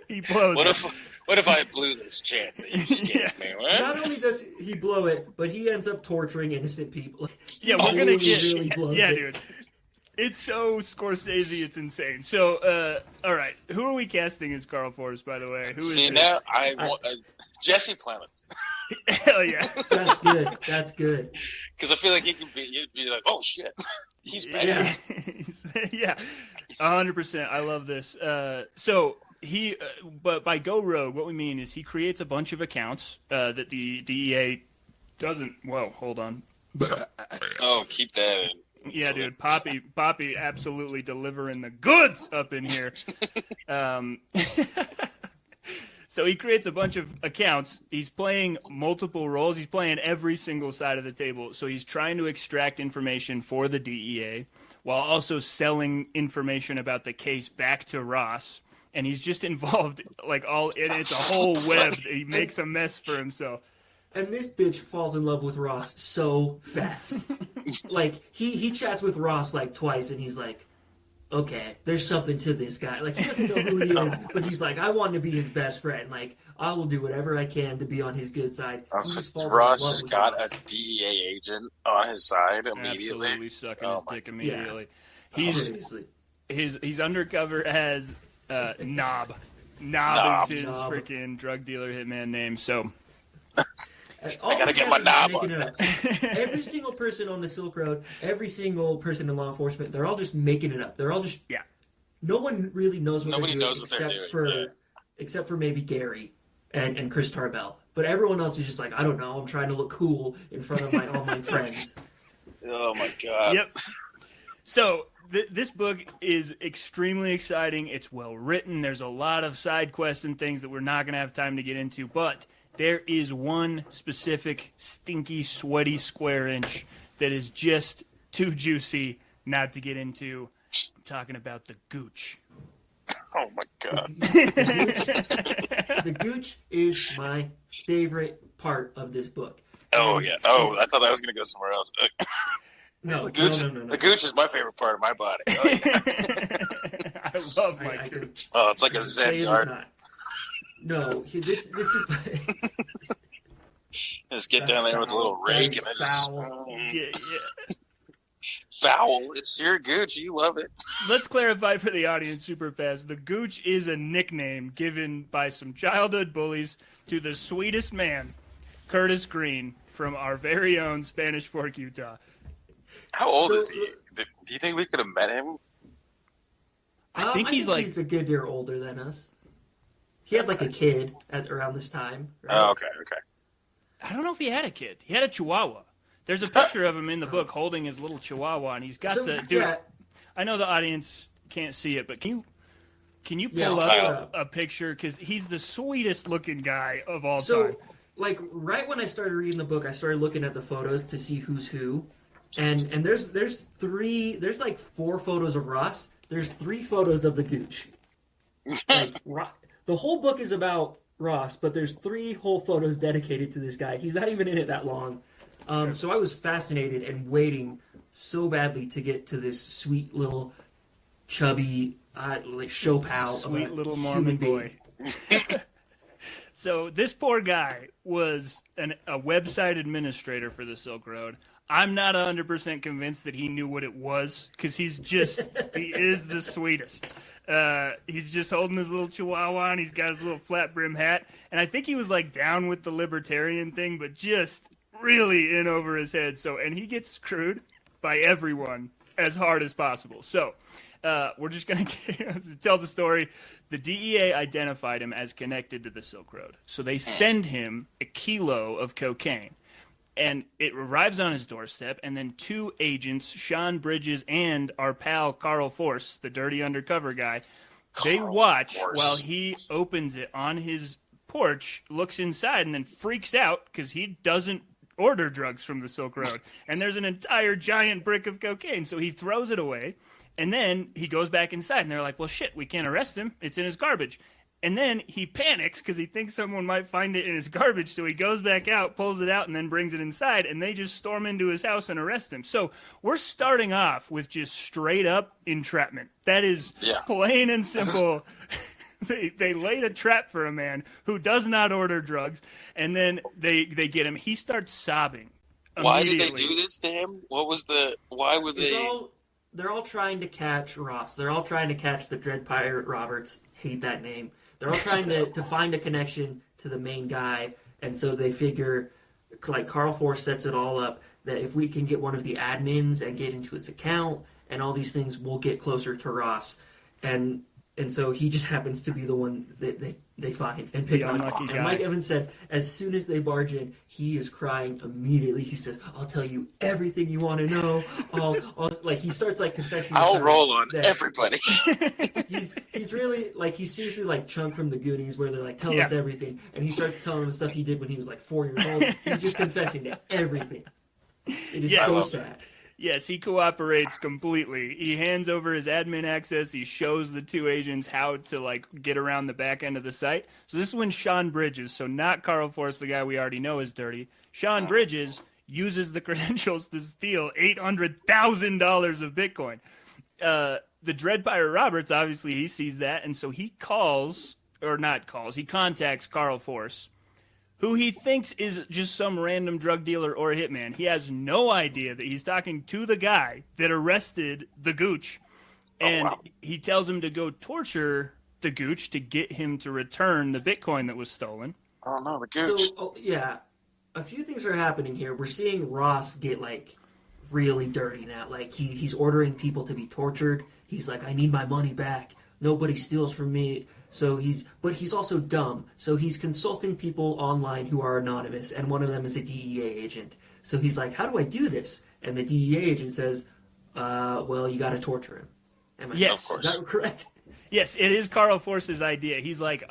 He blows it. What if I blew this chance that you just gave me? What? Not only does he blow it, but he ends up torturing innocent people. Yeah, we're gonna get. Really Yeah, dude. It's so Scorsese, it's insane. So, all right, who are we casting as Carl Force, by the way? Who is See, now I want Jesse Plemons. Hell yeah. That's good. Because I feel like you'd be like, oh shit, he's bad. Yeah. Yeah, 100%. I love this. So he, but by go rogue, what we mean is he creates a bunch of accounts that the DEA doesn't. Whoa, hold on. Oh, keep that in. Yeah, dude, Poppy, absolutely delivering the goods up in here. So he creates a bunch of accounts. He's playing multiple roles. He's playing every single side of the table. So he's trying to extract information for the DEA while also selling information about the case back to Ross. And he's just involved, and it's a whole web. He makes a mess for himself. And this bitch falls in love with Ross so fast. Like, he chats with Ross, like, twice, and he's like, okay, there's something to this guy. Like, he doesn't know who he is, but he's like, I want to be his best friend. Like, I will do whatever I can to be on his good side. Ross has got a DEA agent on his side immediately. Absolutely sucking his dick immediately. Yeah. Seriously. He's undercover as Knob. Knob is his freaking drug dealer hitman name, so... I gotta get my knob on Every single person on the Silk Road, every single person in law enforcement, they're all just making it up. They're all just... Yeah. No one really knows what Nobody they're doing, knows what they're doing. Except for maybe Gary and Chris Tarbell. But everyone else is just like, I don't know, I'm trying to look cool in front of my online friends. Oh my god. Yep. So... This book is extremely exciting. It's well written. There's a lot of side quests and things that we're not going to have time to get into, but there is one specific stinky, sweaty square inch that is just too juicy not to get into. I'm talking about the gooch. Oh my god. The gooch is my favorite part of this book. Oh yeah. Oh, I thought I was going to go somewhere else. No, no. The gooch is my favorite part of my body. Oh, yeah. I love my gooch. Oh, it's like a Zen yard. No, this is my... Just get down there with a little rake and foul. Yeah. Foul. It's your gooch. You love it. Let's clarify for the audience super fast. The gooch is a nickname given by some childhood bullies to the sweetest man, Curtis Green, from our very own Spanish Fork, Utah. How old is he? Do you think we could have met him? I think he's a good year older than us. He had like a kid at around this time. Right? Oh, okay. I don't know if he had a kid. He had a chihuahua. There's a picture of him in the book holding his little chihuahua, and he's got dude. Yeah. I know the audience can't see it, but can you pull up a picture? Because he's the sweetest looking guy of all time. Like right when I started reading the book, I started looking at the photos to see who's who. And there's like 4 photos of Ross. There's 3 photos of the gooch. Like the whole book is about Ross, but there's 3 whole photos dedicated to this guy. He's not even in it that long. So I was fascinated and waiting so badly to get to this sweet little chubby like show pal, sweet little Mormon boy. So this poor guy was a website administrator for the Silk Road. I'm not 100% convinced that he knew what it was, because he is the sweetest. He's just holding his little chihuahua, and he's got his little flat brim hat. And I think he was like down with the libertarian thing, but just really in over his head. And he gets screwed by everyone as hard as possible. So we're just going to tell the story. The DEA identified him as connected to the Silk Road. So they send him a kilo of cocaine. And it arrives on his doorstep, and then 2 agents, Sean Bridges and our pal Carl Force, the dirty undercover guy, they watch while he opens it on his porch, looks inside, and then freaks out because he doesn't order drugs from the Silk Road. And there's an entire giant brick of cocaine, so he throws it away. And then he goes back inside, and they're like, well, shit, we can't arrest him. It's in his garbage. And then he panics because he thinks someone might find it in his garbage, so he goes back out, pulls it out, and then brings it inside, and they just storm into his house and arrest him. So we're starting off with just straight-up entrapment. That is plain and simple. They laid a trap for a man who does not order drugs, and then they get him. He starts sobbing. Why did they do this to him? Why would they... They're all trying to catch Ross. They're all trying to catch the Dread Pirate Roberts. Hate that name. They're all trying to find a connection to the main guy, and so they figure, like Carl Force sets it all up, that if we can get one of the admins and get into his account and all these things, we'll get closer to Ross. And so he just happens to be the one that they find and pick on. And Mike Evans said, as soon as they barge in, he is crying immediately. He says, I'll tell you everything you want to know. Like he starts like confessing. I'll roll on everybody. he's really like, he's seriously like Chunk from the Goonies, where they're like, tell us everything. And he starts telling them the stuff he did when he was like 4 years old. He's just confessing to everything. It is so sad. Yes, he cooperates completely. He hands over his admin access. He shows the 2 agents how to like get around the back end of the site. So this is when Sean Bridges, so not Carl Force, the guy we already know is dirty. Sean Bridges uses the credentials to steal $800,000 of Bitcoin. The Dread Pirate Roberts, obviously, he sees that, and so he contacts Carl Force, who he thinks is just some random drug dealer or a hitman. He has no idea that he's talking to the guy that arrested the Gooch. And he tells him to go torture the Gooch to get him to return the Bitcoin that was stolen. Oh, no, the Gooch. So, a few things are happening here. We're seeing Ross get, like, really dirty now. Like, he's ordering people to be tortured. He's like, I need my money back. Nobody steals from me. But he's also dumb. So he's consulting people online who are anonymous, and one of them is a DEA agent. So he's like, how do I do this? And the DEA agent says, well, you got to torture him. Yes. Is that correct? Yes, it is Carl Force's idea. He's like,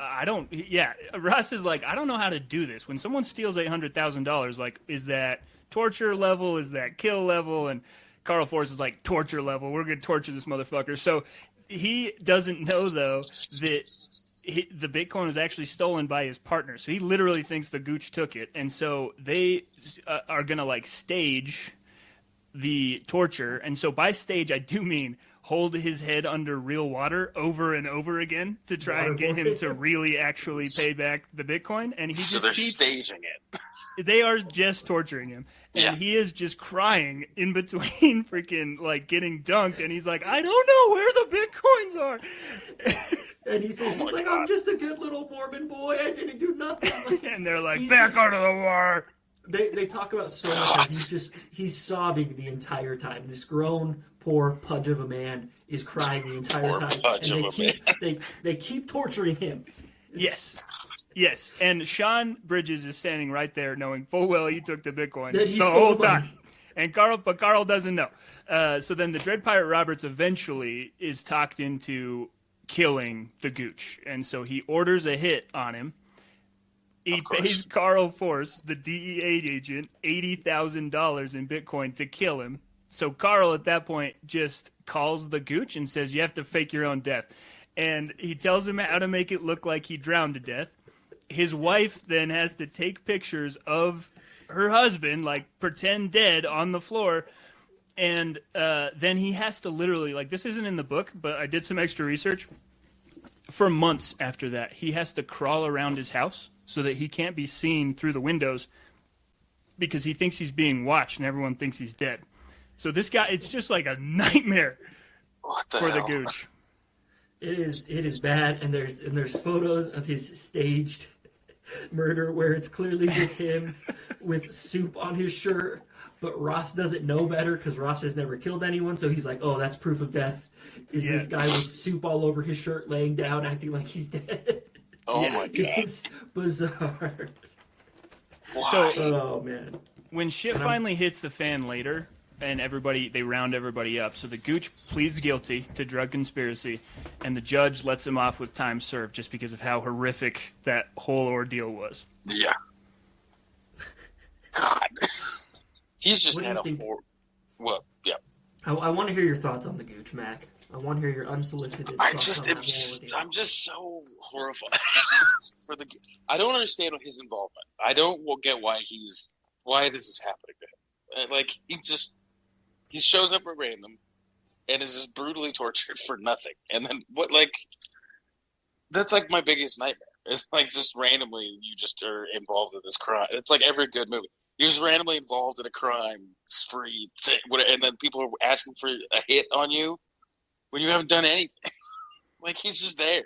Russ is like, I don't know how to do this. When someone steals $800,000, like, is that torture level? Is that kill level? And Carl Force is like, torture level. We're going to torture this motherfucker. So he doesn't know, though, that the Bitcoin was actually stolen by his partner. So he literally thinks the Gooch took it. And so they are going to, like, stage the torture. And so by stage, I do mean hold his head under real water over and over again to try and get him to really actually pay back the Bitcoin. And he so they're staging it. They are just torturing him. And he is just crying in between freaking, like, getting dunked. And he's like, I don't know where the Bitcoins are. And he says, I'm just a good little Mormon boy. I didn't do nothing. And they're like, back out of the war. They talk about so much. He's sobbing the entire time. This grown, poor pudge of a man is crying the entire time. And they keep torturing him. Yes, and Sean Bridges is standing right there, knowing full well he took the Bitcoin the whole time. And Carl doesn't know. So then the Dread Pirate Roberts eventually is talked into killing the Gooch, and so he orders a hit on him. He pays Carl Force, the DEA agent, $80,000 in Bitcoin to kill him. So Carl at that point just calls the Gooch and says, you have to fake your own death. And he tells him how to make it look like he drowned to death. His wife then has to take pictures of her husband, like pretend dead on the floor. And then he has to literally, like, this isn't in the book, but I did some extra research. For months after that, he has to crawl around his house so that he can't be seen through the windows because he thinks he's being watched and everyone thinks he's dead. So this guy, it's just like a nightmare for the Gooch. It is bad, and there's photos of his staged murder where it's clearly just him with soup on his shirt, but Ross doesn't know better because Ross has never killed anyone, so he's like, oh, that's proof of death. Is this guy with soup all over his shirt laying down acting like he's dead? Oh my god. It's bizarre. Why? So, Oh man. when shit finally hits the fan later, and they round everybody up. So the Gooch pleads guilty to drug conspiracy, and the judge lets him off with time served just because of how horrific that whole ordeal was. Yeah. God. He's just What do had you a think? Well, yeah. I want to hear your thoughts on the Gooch, Mac. I want to hear your unsolicited thoughts on that whole ordeal. I'm just so horrified for the. I don't understand his involvement. I don't get why this is happening to him. Like he shows up at random and is just brutally tortured for nothing. And then that's like my biggest nightmare. It's like just randomly you just are involved in this crime. It's like every good movie. You're just randomly involved in a crime spree thing, and then people are asking for a hit on you when you haven't done anything. Like he's just there.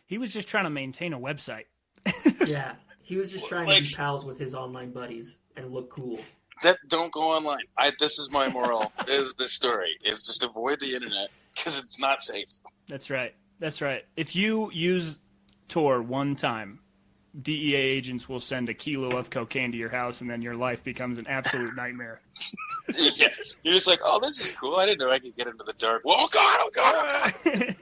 He was just trying to maintain a website. Yeah, he was just trying to be pals with his online buddies and look cool. Don't go online. This is my moral. Is this story is just avoid the internet because it's not safe. That's right. If you use Tor one time, DEA agents will send a kilo of cocaine to your house, and then your life becomes an absolute nightmare. Yeah. You're just like, oh, this is cool. I didn't know I could get into the dark. Oh God.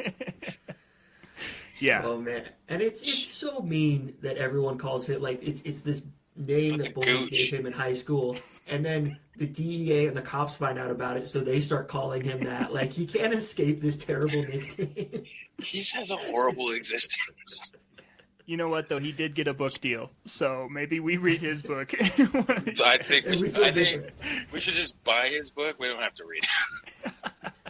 Yeah. Oh man, and it's so mean that everyone calls it like it's this name that bullies gave him in high school, and then the DEA and the cops find out about it, so they start calling him that. Like he can't escape this terrible nickname. He has a horrible existence. You know what, though? He did get a book deal, so maybe we read his book. I think we should just buy his book. We don't have to read it.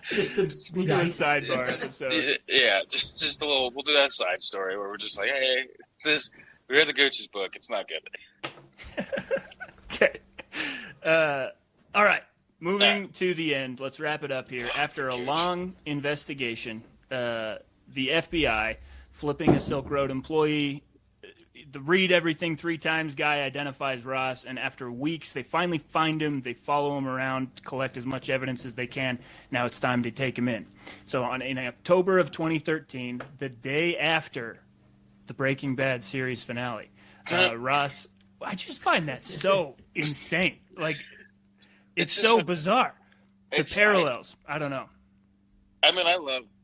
Just to be do a nice. sidebar episode. Yeah, just a little. We'll do that side story where we're just like, hey, we read the Gooch's book. It's not good. Okay. All right. Moving to the end. Let's wrap it up here. After a long investigation, the FBI flipping a Silk Road employee, the read everything 3 times guy identifies Ross, and after weeks, they finally find him. They follow him around, collect as much evidence as they can. Now it's time to take him in. So in October of 2013, the day after the Breaking Bad series finale, Ross, I just find that so insane. Like, it's so bizarre. The parallels, I don't know. I mean,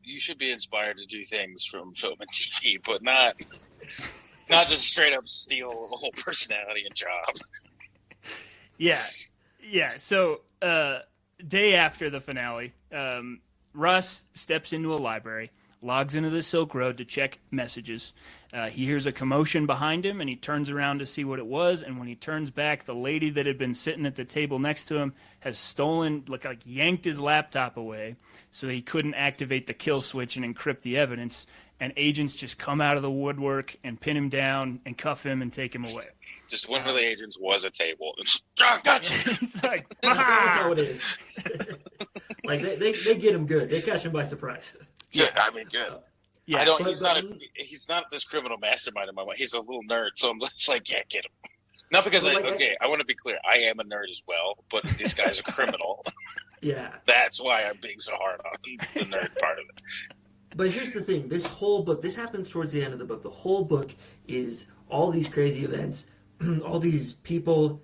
you should be inspired to do things from film and TV, but not just straight up steal a whole personality and job. Yeah. So, day after the finale, Russ steps into a library, logs into the Silk Road to check messages. He hears a commotion behind him, and he turns around to see what it was. And when he turns back, the lady that had been sitting at the table next to him has stolen, like yanked his laptop away, so he couldn't activate the kill switch and encrypt the evidence. And agents just come out of the woodwork and pin him down and cuff him and take him away. Just one of the agents was a table. Gotcha. It's like, That's always how it is. Like they get him good. They catch him by surprise. Yeah, I mean, good. yeah, He's not this criminal mastermind in my mind. He's a little nerd, so I'm just like, yeah, get him. Not because I want to be clear. I am a nerd as well, but this guy's a criminal. Yeah. That's why I'm being so hard on the nerd part of it. But here's the thing. This whole book, this happens towards the end of the book. The whole book is all these crazy events, all these people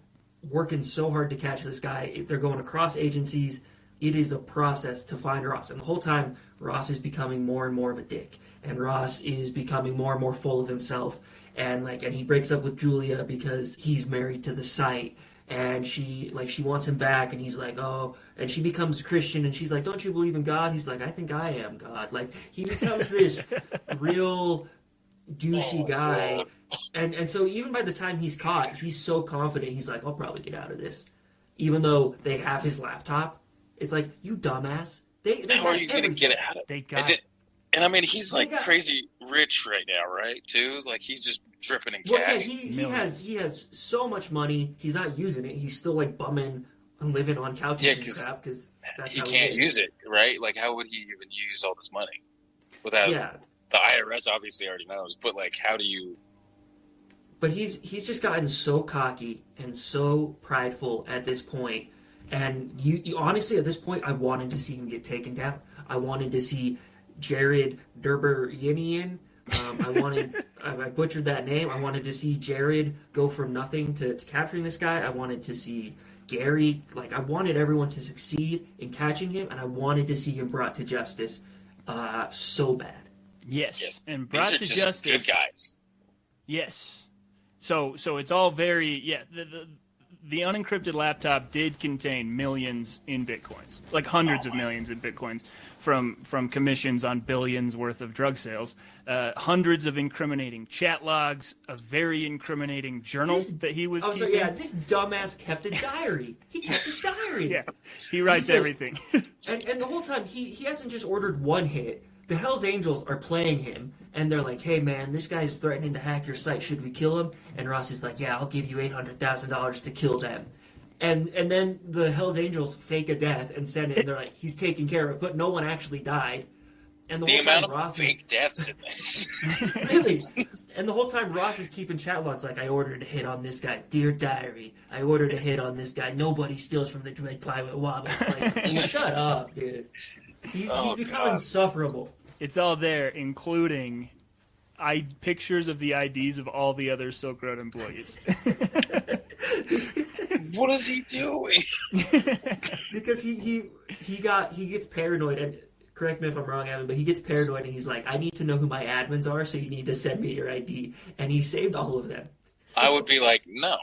working so hard to catch this guy. They're going across agencies. It is a process to find Ross. And the whole time, Ross is becoming more and more of a dick. And Ross is becoming more and more full of himself. And he breaks up with Julia because he's married to the site. And she wants him back, and he's like, oh, and she becomes Christian, and she's like, don't you believe in God? He's like, I think I am God. Like, he becomes this real douchey guy. And so even by the time he's caught, he's so confident, he's like, I'll probably get out of this. Even though they have his laptop. It's like, you dumbass. How are you going to get out of it? They got it. And I mean, he's like crazy rich right now, right? Too, like he's just dripping in cash. Yeah, he has so much money. He's not using it. He's still like bumming and living on couches and crap because that's he how can't he use it, right? Like, how would he even use all this money without? Yeah, the IRS obviously already knows, but like, how do you? But he's just gotten so cocky and so prideful at this point. And you honestly, at this point, I wanted to see him get taken down. I wanted to see Jared Derberyinian. I butchered that name. I wanted to see Jared go from nothing to capturing this guy. I wanted to see Gary. Like, I wanted everyone to succeed in catching him, and I wanted to see him brought to justice so bad. Yes, Yeah. and brought These to are just justice. good guys. Yes. So it's all very the unencrypted laptop did contain millions in bitcoins, like hundreds of millions in bitcoins from commissions on billions worth of drug sales, hundreds of incriminating chat logs, a very incriminating journal that he was keeping. This dumbass kept a diary. He kept a diary. Yeah, he writes everything. and the whole time, he hasn't just ordered one hit. The Hells Angels are playing him, and they're like, hey, man, this guy's threatening to hack your site. Should we kill him? And Ross is like, yeah, I'll give you $800,000 to kill them. And then the Hells Angels fake a death and send it, and they're like, he's taken care of, but no one actually died. And the amount of fake deaths in this. Really? And the whole time Ross is keeping chat logs like, I ordered a hit on this guy. Dear diary, I ordered a hit on this guy. Nobody steals from the Dread Pirate Wobble. It's like, shut up, dude. He's become insufferable. It's all there, including pictures of the IDs of all the other Silk Road employees. What is he doing? Because he gets paranoid, and correct me if I'm wrong, Evan, but he gets paranoid and he's like, I need to know who my admins are, so you need to send me your ID. And he saved all of them. So, I would be like, no.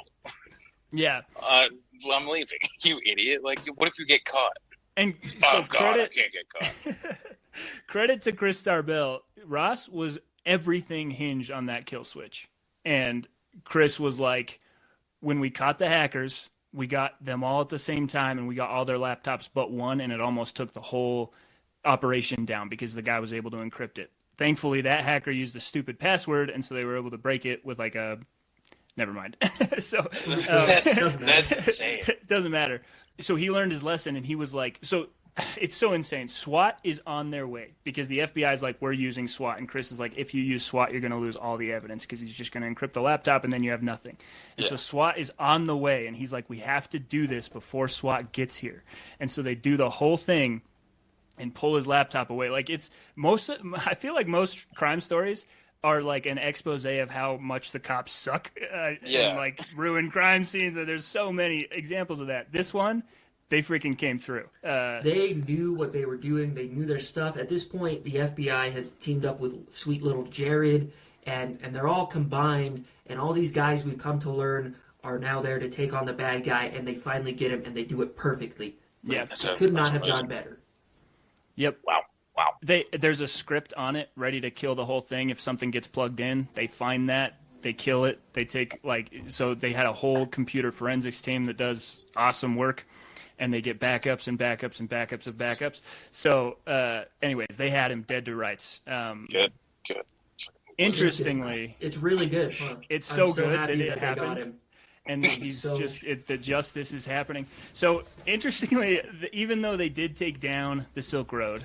Yeah. I'm leaving. You idiot. Like, what if you get caught? And so God, I can't get caught. Credit to Chris Tarbell. Ross was everything hinged on that kill switch. And Chris was like, when we caught the hackers, we got them all at the same time, and we got all their laptops but one, and it almost took the whole operation down because the guy was able to encrypt it. Thankfully, that hacker used a stupid password, and so they were able to break it with like a... Never mind. So that's insane. It doesn't matter. So he learned his lesson, and he was like... So it's so insane. SWAT is on their way because the FBI is like, we're using SWAT, and Chris is like, if you use SWAT, you're going to lose all the evidence because he's just going to encrypt the laptop, and then you have nothing. And so SWAT is on the way, and he's like, we have to do this before SWAT gets here. And so they do the whole thing and pull his laptop away. Like, it's I feel like most crime stories are like an expose of how much the cops suck and like ruin crime scenes. And there's so many examples of that. This one, they freaking came through. They knew what they were doing. They knew their stuff. At this point, the FBI has teamed up with sweet little Jared, and they're all combined. And all these guys we've come to learn are now there to take on the bad guy, and they finally get him, and they do it perfectly. Yeah, it could not have gone better. Yep. Wow. There's a script on it ready to kill the whole thing. If something gets plugged in, they find that, they kill it. They take so they had a whole computer forensics team that does awesome work, and they get backups and backups and backups of backups. So, anyways, they had him dead to rights. Good. Interestingly, it's really good. Huh? It's so good that it it happened. And he's the justice is happening. So, interestingly, even though they did take down the Silk Road,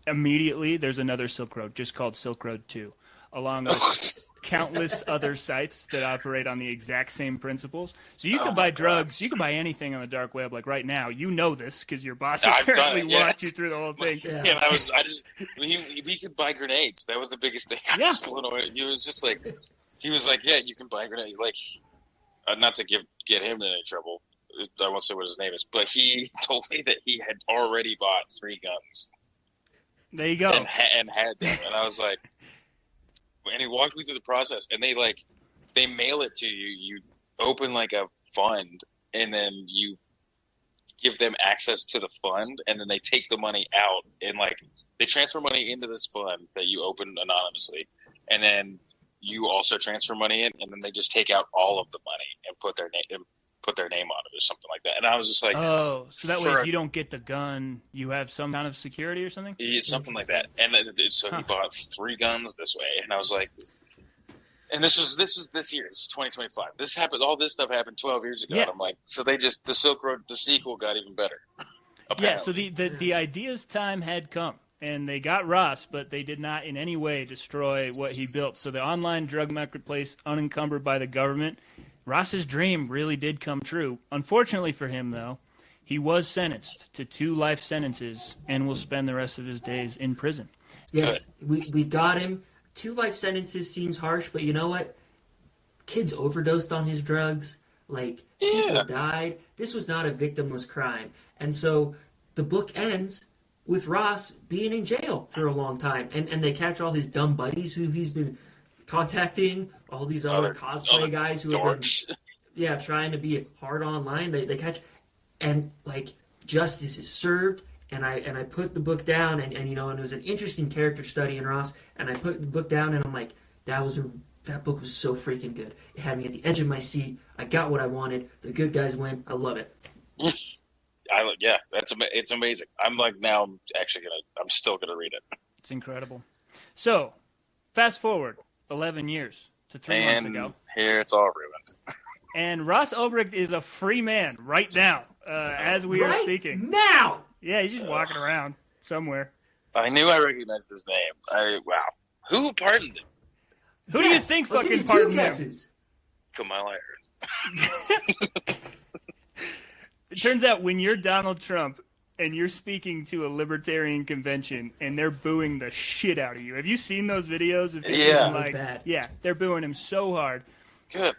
immediately there's another Silk Road just called Silk Road 2, along with countless other sites that operate on the exact same principles. So you can buy drugs, you can buy anything on the dark web. Like right now, you know this because your boss apparently walked you through the whole thing. We could buy grenades. That was the biggest thing. I was blown away. He was just like, yeah, you can buy grenades. Like, not to get him in any trouble. I won't say what his name is, but he told me that he had already bought 3 guns. There you go. And had them. And I was like, and he walked me through the process, and they mail it to you. You open like a fund, and then you give them access to the fund, and then they take the money out, and like they transfer money into this fund that you opened anonymously, and then you also transfer money in, and then they just take out all of the money and put their name on it or something like that. And I was just like, oh, so that way if you don't get the gun, you have some kind of security or something? Something like that. And so he bought 3 guns this way, and I was like, and this is this year, this is 2025. This happened, all this stuff happened 12 years ago. Yeah. And I'm like, so the Silk Road, the sequel got even better. Yeah, so the ideas time had come. and they got Ross, but they did not in any way destroy what he built. So the online drug marketplace, unencumbered by the government, Ross's dream really did come true. Unfortunately for him, though, he was sentenced to 2 life sentences and will spend the rest of his days in prison. Yes, we got him. 2 life sentences seems harsh, but you know what? Kids overdosed on his drugs. Like, people died. This was not a victimless crime. And so the book ends with Ross being in jail for a long time. And they catch all his dumb buddies who he's been contacting, all these other cosplay guys who have been trying to be hard online. They catch, and like, justice is served. And I put the book down, and it was an interesting character study in Ross, and I put the book down, and I'm like, that book was so freaking good. It had me at the edge of my seat. I got what I wanted. The good guys win. I love it. It's amazing. I'm like, now I'm still gonna read it. It's incredible. So, fast forward 11 years to 3 months ago. Here it's all ruined. And Ross Ulbricht is a free man right now, as we are speaking. Now! Yeah, he's just walking around somewhere. I knew I recognized his name. Wow. Who pardoned him? Who do you think fucking pardoned him? Kamala Harris. It turns out when you're Donald Trump and you're speaking to a libertarian convention and they're booing the shit out of you. Have you seen those videos? Bad. Yeah, they're booing him so hard. Good.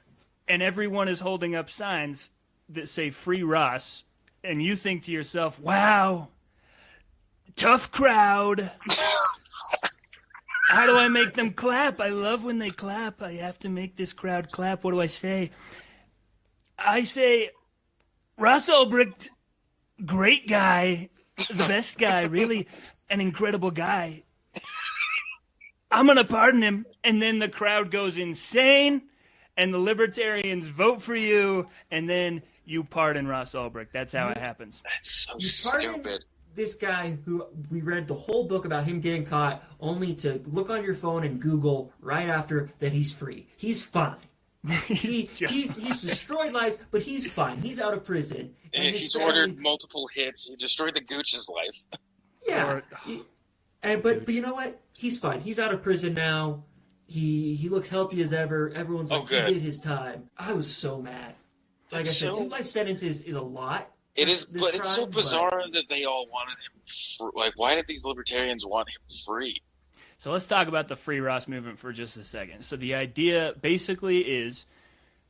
And everyone is holding up signs that say "Free Ross," and you think to yourself, "Wow, tough crowd. How do I make them clap? I love when they clap. I have to make this crowd clap. What do I say? I say, Ross Ulbricht, great guy, the best guy, really an incredible guy. I'm going to pardon him." And then the crowd goes insane, and the libertarians vote for you, and then you pardon Ross Ulbricht. That's how it happens. That's so stupid. This guy who we read the whole book about him getting caught, only to look on your phone and Google right after that he's free. He's fine. He's destroyed lives, but he's fine. He's out of prison. And he's ordered multiple hits. He destroyed the Gooch's life. Yeah. But you know what? He's fine. He's out of prison now. He looks healthy as ever. Everyone's like, he did his time. I was so mad. Like I said, 2 life sentences is a lot. It is, but it's so bizarre that they all wanted him. Like, why did these libertarians want him free? So let's talk about the Free Ross movement for just a second. So the idea basically is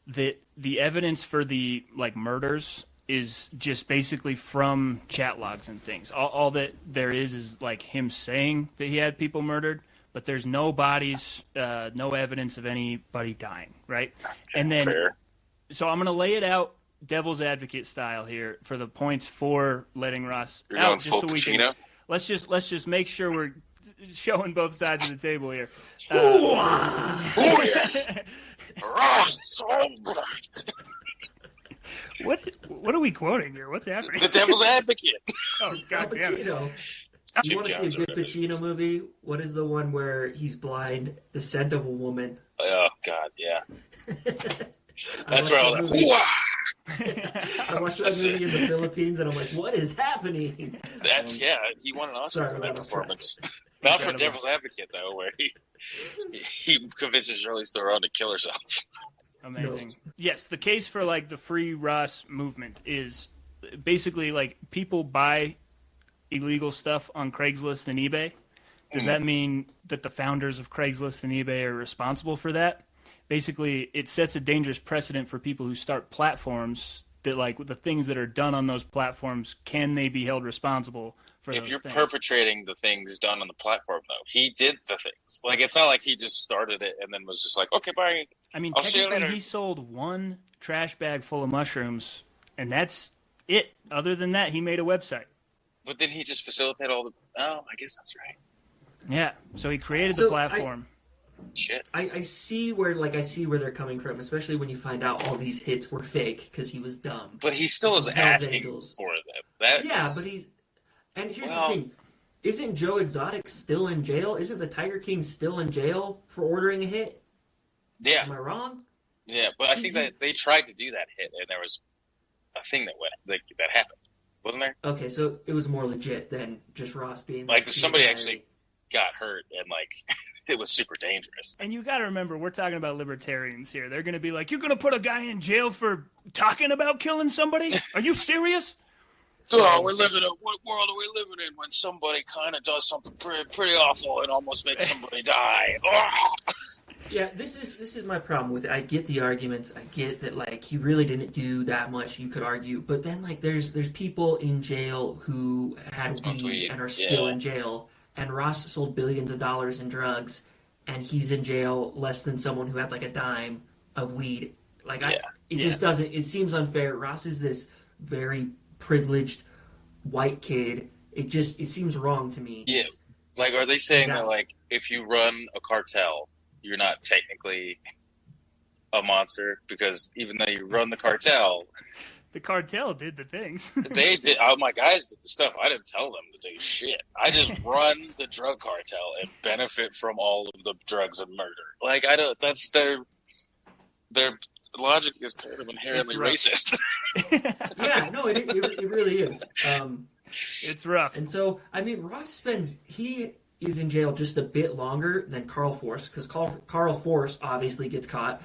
that the evidence for the murders is just basically from chat logs and things. All that there is like him saying that he had people murdered, but there's no bodies, no evidence of anybody dying, right? And then, so I'm going to lay it out devil's advocate style here for the points for letting Ross out, just so we can. Let's just make sure we're showing both sides of the table here. Ross Ulbricht. What are we quoting here? What's happening? The devil's advocate. Oh, God damn it. You want to see a good Pacino movie? What is the one where he's blind? The Scent of a Woman. Oh, God, yeah. That's where all that. I watched that movie in the Philippines, and I'm like, what is happening? He won an Oscar for that performance. Not for Devil's Advocate, though, where he convinces Charlize Theron to kill herself. Amazing. No. Yes, the case for the Free Ross movement is basically people buy illegal stuff on Craigslist and eBay. Does that mean that the founders of Craigslist and eBay are responsible for that? Basically, it sets a dangerous precedent for people who start platforms that, the things that are done on those platforms, can they be held responsible for those things? If you're perpetrating the things done on the platform, though, he did the things. It's not like he just started it and then was just like, okay, bye. I mean, technically, he sold one trash bag full of mushrooms, and that's it. Other than that, he made a website. But then he just facilitated all the... Oh, I guess that's right. Yeah, so he created the platform. Shit. I see where they're coming from, especially when you find out all these hits were fake because he was dumb. But he still is asking for them. But he's... And here's the thing. Isn't Joe Exotic still in jail? Isn't the Tiger King still in jail for ordering a hit? Yeah. Am I wrong? Yeah, but I think that they tried to do that hit, and there was a thing that happened. wasn't there? Okay, so it was more legit than just Ross being like somebody actually got hurt and like it was super dangerous. And you got to remember, we're talking about libertarians here. They're going to be like, "You're going to put a guy in jail for talking about killing somebody? Are you serious?" Oh, what world are we living in when somebody kind of does something pretty awful and almost makes somebody die? Oh! Yeah, this is my problem with it. I get the arguments. I get that like he really didn't do that much. You could argue, but then like there's people in jail who had weed and are still in jail. And Ross sold billions of dollars in drugs, and he's in jail less than someone who had like a dime of weed. Like it just doesn't. It seems unfair. Ross is this very privileged white kid. It seems wrong to me. Yeah, like are they saying that like if you run a cartel, you're not technically a monster because even though you run the cartel, the cartel did the things. They did. All my guys did the stuff. I didn't tell them to do shit. I just run the drug cartel and benefit from all of the drugs and murder. Like I don't. That's their logic is kind of inherently racist. Yeah, no, it really is. It's rough. And so I mean, he is in jail just a bit longer than Carl Force, because Carl Force obviously gets caught.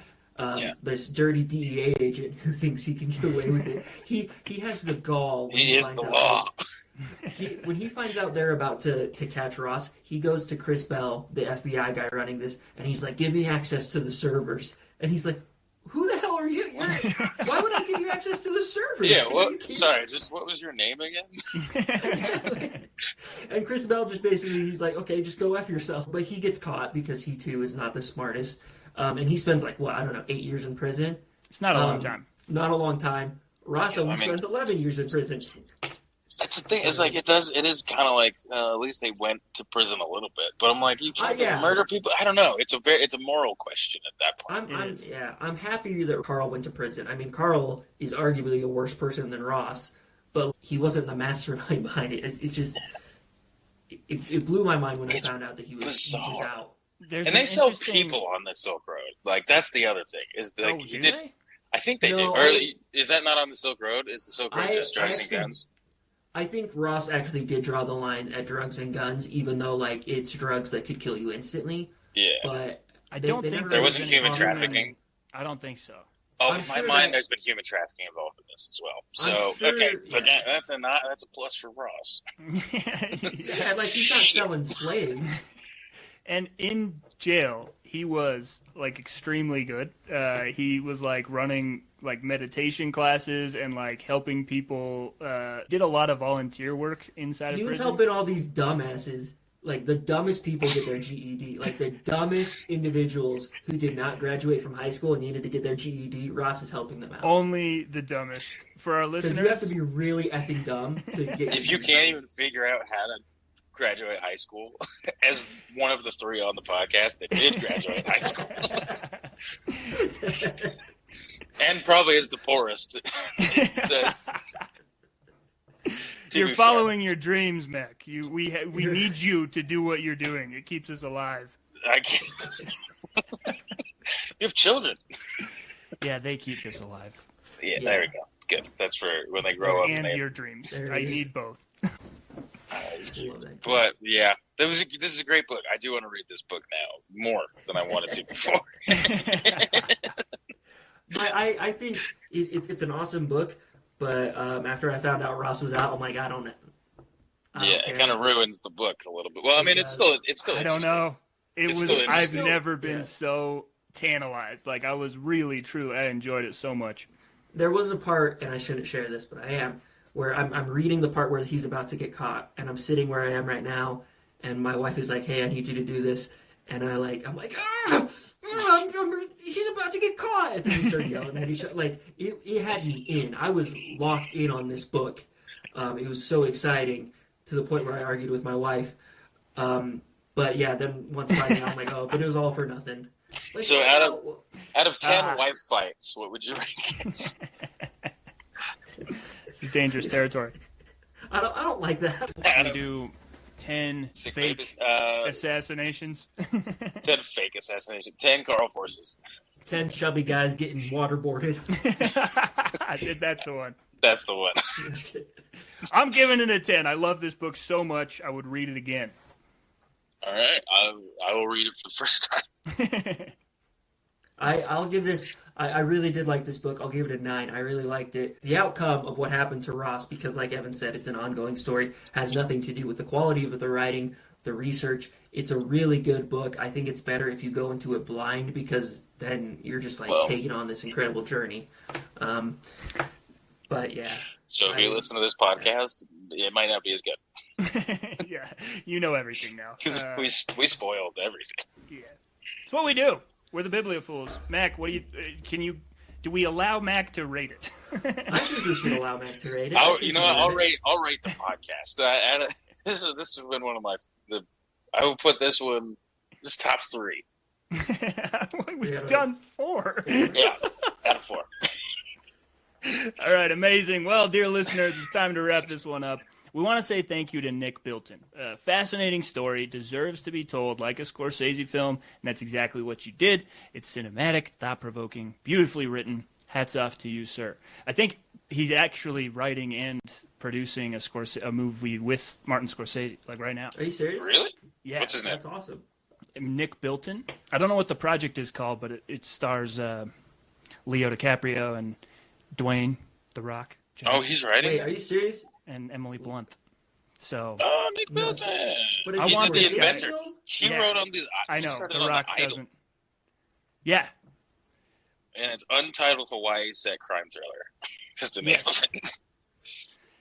This dirty DEA agent who thinks he can get away with it. He has the gall. He is the law. When he finds out they're about to catch Ross, he goes to Chris Bell, the FBI guy running this, and he's like, "Give me access to the servers." And he's like, "Who the hell are you? Why would I give you access to the servers?" Yeah, what was your name again? And Chris Bell just basically, he's like, "Okay, just go F yourself." But he gets caught because he too is not the smartest. And he spends 8 years in prison. It's not a long time. Not a long time. Ross only spends 11 years in prison. That's the thing. It's like it is kind of like at least they went to prison a little bit. But I'm like, you trying to murder people? I don't know. It's a moral question at that point. I'm happy that Carl went to prison. I mean, Carl is arguably a worse person than Ross, but he wasn't the mastermind behind it. It's just it blew my mind when I found out that he was just out. They sell people on the Silk Road. Like that's the other thing. Is like he did. They? I think they did. Is that not on the Silk Road? Is the Silk Road just drugs and guns? I think Ross actually did draw the line at drugs and guns, even though it's drugs that could kill you instantly. Yeah, but I don't think there wasn't human trafficking. I don't think so. Oh, in my mind, there's been human trafficking involved in this as well. So but that's a plus for Ross. He's not selling slaves. And in jail, he was extremely good. He was running meditation classes and helping people. Did a lot of volunteer work inside of prison. He was helping all these dumbasses. The dumbest people get their GED. The dumbest individuals who did not graduate from high school and needed to get their GED, Ross is helping them out. Only the dumbest. For our listeners. Because you have to be really effing dumb to get if you can't even figure out how to graduate high school, as one of the three on the podcast that did graduate high school. And probably is the poorest. You're following your dreams, Mac. We need you to do what you're doing. It keeps us alive. I can't. You have children. Yeah, they keep us alive. Yeah, there we go. Good. That's for when they grow up. And your dreams. I need both. But yeah, this is a great book. I do want to read this book now more than I wanted to before. I think it's an awesome book, but after I found out Ross was out, I'm like, I don't know. It kind of ruins the book a little bit. Well, I mean, it's still. I don't know. I've never been so tantalized. I was really, truly, I enjoyed it so much. There was a part, and I shouldn't share this, but I am, where I'm reading the part where he's about to get caught, and I'm sitting where I am right now, and my wife is like, "Hey, I need you to do this," and I'm like, he's about to get caught, and then he started yelling at each other. It had me in. I was locked in on this book. It was so exciting to the point where I argued with my wife. But yeah, then once finally I'm like, oh, but it was all for nothing. So out of 10 wife fights, what would you rank it? This is dangerous territory. I don't like that. We do 10 fake assassinations. 10 fake assassinations. 10 Carl Forces. 10 chubby guys getting waterboarded. That's the one. That's the one. I'm giving it a 10. I love this book so much. I would read it again. All right, I will read it for the first time. I'll give this. I really did like this book. I'll give it a 9. I really liked it. The outcome of what happened to Ross, because like Evan said, it's an ongoing story, has nothing to do with the quality of the writing, the research. It's a really good book. I think it's better if you go into it blind, because then you're just taking on this incredible journey. But yeah. So if you listen to this podcast, it might not be as good. Yeah, you know everything now. Because we spoiled everything. Yeah, it's what we do. We're the Bibliofools. Mac, what do you? Do we allow Mac to rate it? I think we should allow Mac to rate it. I'll rate the podcast. This has been one of I will put this one. This top 3. We've done 4. Yeah, out of 4. All right, amazing. Well, dear listeners, it's time to wrap this one up. We want to say thank you to Nick Bilton. A fascinating story, deserves to be told like a Scorsese film, and that's exactly what you did. It's cinematic, thought-provoking, beautifully written. Hats off to you, sir. I think he's actually writing and producing a movie with Martin Scorsese, like right now. Are you serious? Really? Yeah. What's his name? That's awesome. Nick Bilton. I don't know what the project is called, but it stars Leo DiCaprio and Dwayne The Rock Johnson. Oh, he's writing? Wait, are you serious? And Emily Blunt. So. Oh, Nick Bilton. But I want the this guy. inventor. He wrote on the. I know. Started The on Rock Idol, doesn't. Yeah. and it's untitled Hawaii set crime thriller. Just the name of it.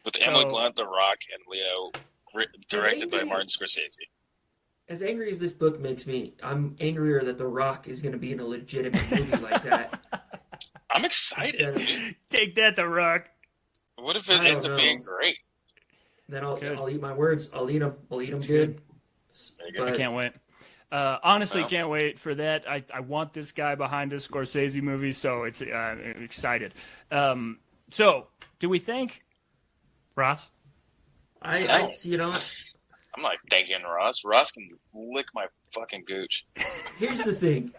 With Emily Blunt, The Rock, and Leo, directed by Martin Scorsese. As angry as this book makes me, I'm angrier that The Rock is going to be in a legitimate movie like that. I'm excited. Take that, The Rock. What if it ends up being great? Then I'll eat my words. I'll eat them. I'll eat them good. I can't wait. Honestly, can't wait for that. I want this guy behind this Scorsese movie, so it's I'm excited. So, do we thank Ross? You know what? I'm not thanking Ross. Ross can lick my fucking gooch. Here's the thing.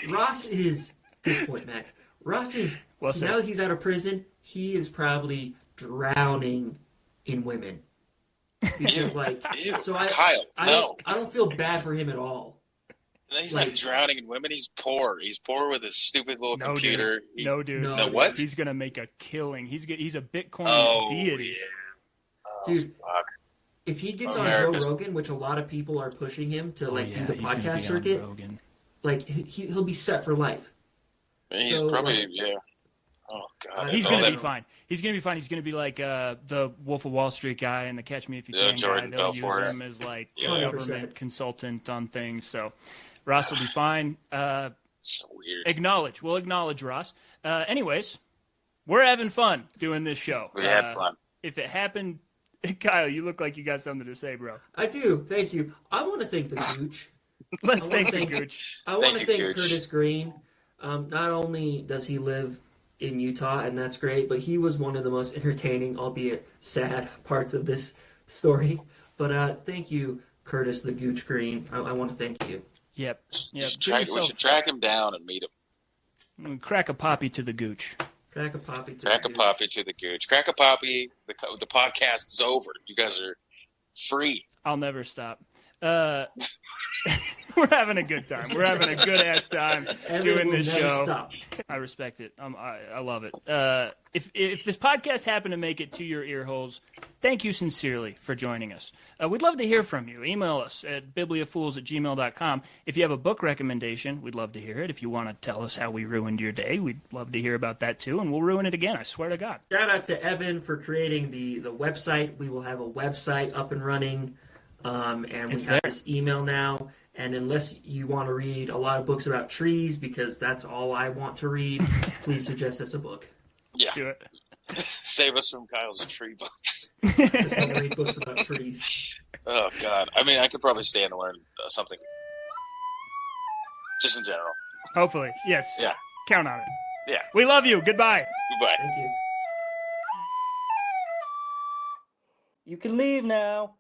Ross is... Good point, Mac. Ross is... now that he's out of prison, he is probably drowning in women. Because, Kyle, I don't feel bad for him at all. He's not drowning in women. He's poor. He's poor with his stupid little computer. Dude. No, what? He's gonna make a killing. He's a Bitcoin deity. Yeah. Dude, if he gets on Joe Rogan, which a lot of people are pushing him to do the podcast circuit, he'll be set for life. He's probably Oh God! He's gonna be fine. He's gonna be fine. He's gonna be like the Wolf of Wall Street guy and the Catch Me If You Can guy. They'll use him as like government consultant on things. So Ross will be fine. So weird. We'll acknowledge Ross. Anyways, we're having fun doing this show. We had fun. If it happened, Kyle, you look like you got something to say, bro. I do. Thank you. I want to thank the Gooch. Let's thank the Gooch. I want to thank Curtis Green. Not only does he live in Utah, and that's great, but he was one of the most entertaining, albeit sad, parts of this story. But thank you, Curtis the Gooch Green. I want to thank you. Yep. We should track him down and meet him. Crack a poppy to the Gooch. Crack a poppy to the Gooch. Crack a poppy. The podcast is over. You guys are free. I'll never stop. We're having a good time. We're having a good ass time doing this show. Stop. I respect it. I love it. If this podcast happened to make it to your ear holes, thank you sincerely for joining us. We'd love to hear from you. Email us at bibliofools@gmail.com. If you have a book recommendation, we'd love to hear it. If you want to tell us how we ruined your day, we'd love to hear about that too, and we'll ruin it again. I swear to God. Shout out to Evan for creating the website. We will have a website up and running. And we have this email now. And unless you want to read a lot of books about trees, because that's all I want to read, please suggest us a book. Yeah. Do it. Save us from Kyle's tree books. I just want to read books about trees. Oh, God. I mean, I could probably stay and learn something. Just in general. Hopefully. Yes. Yeah. Count on it. Yeah. We love you. Goodbye. Goodbye. Thank you. You can leave now.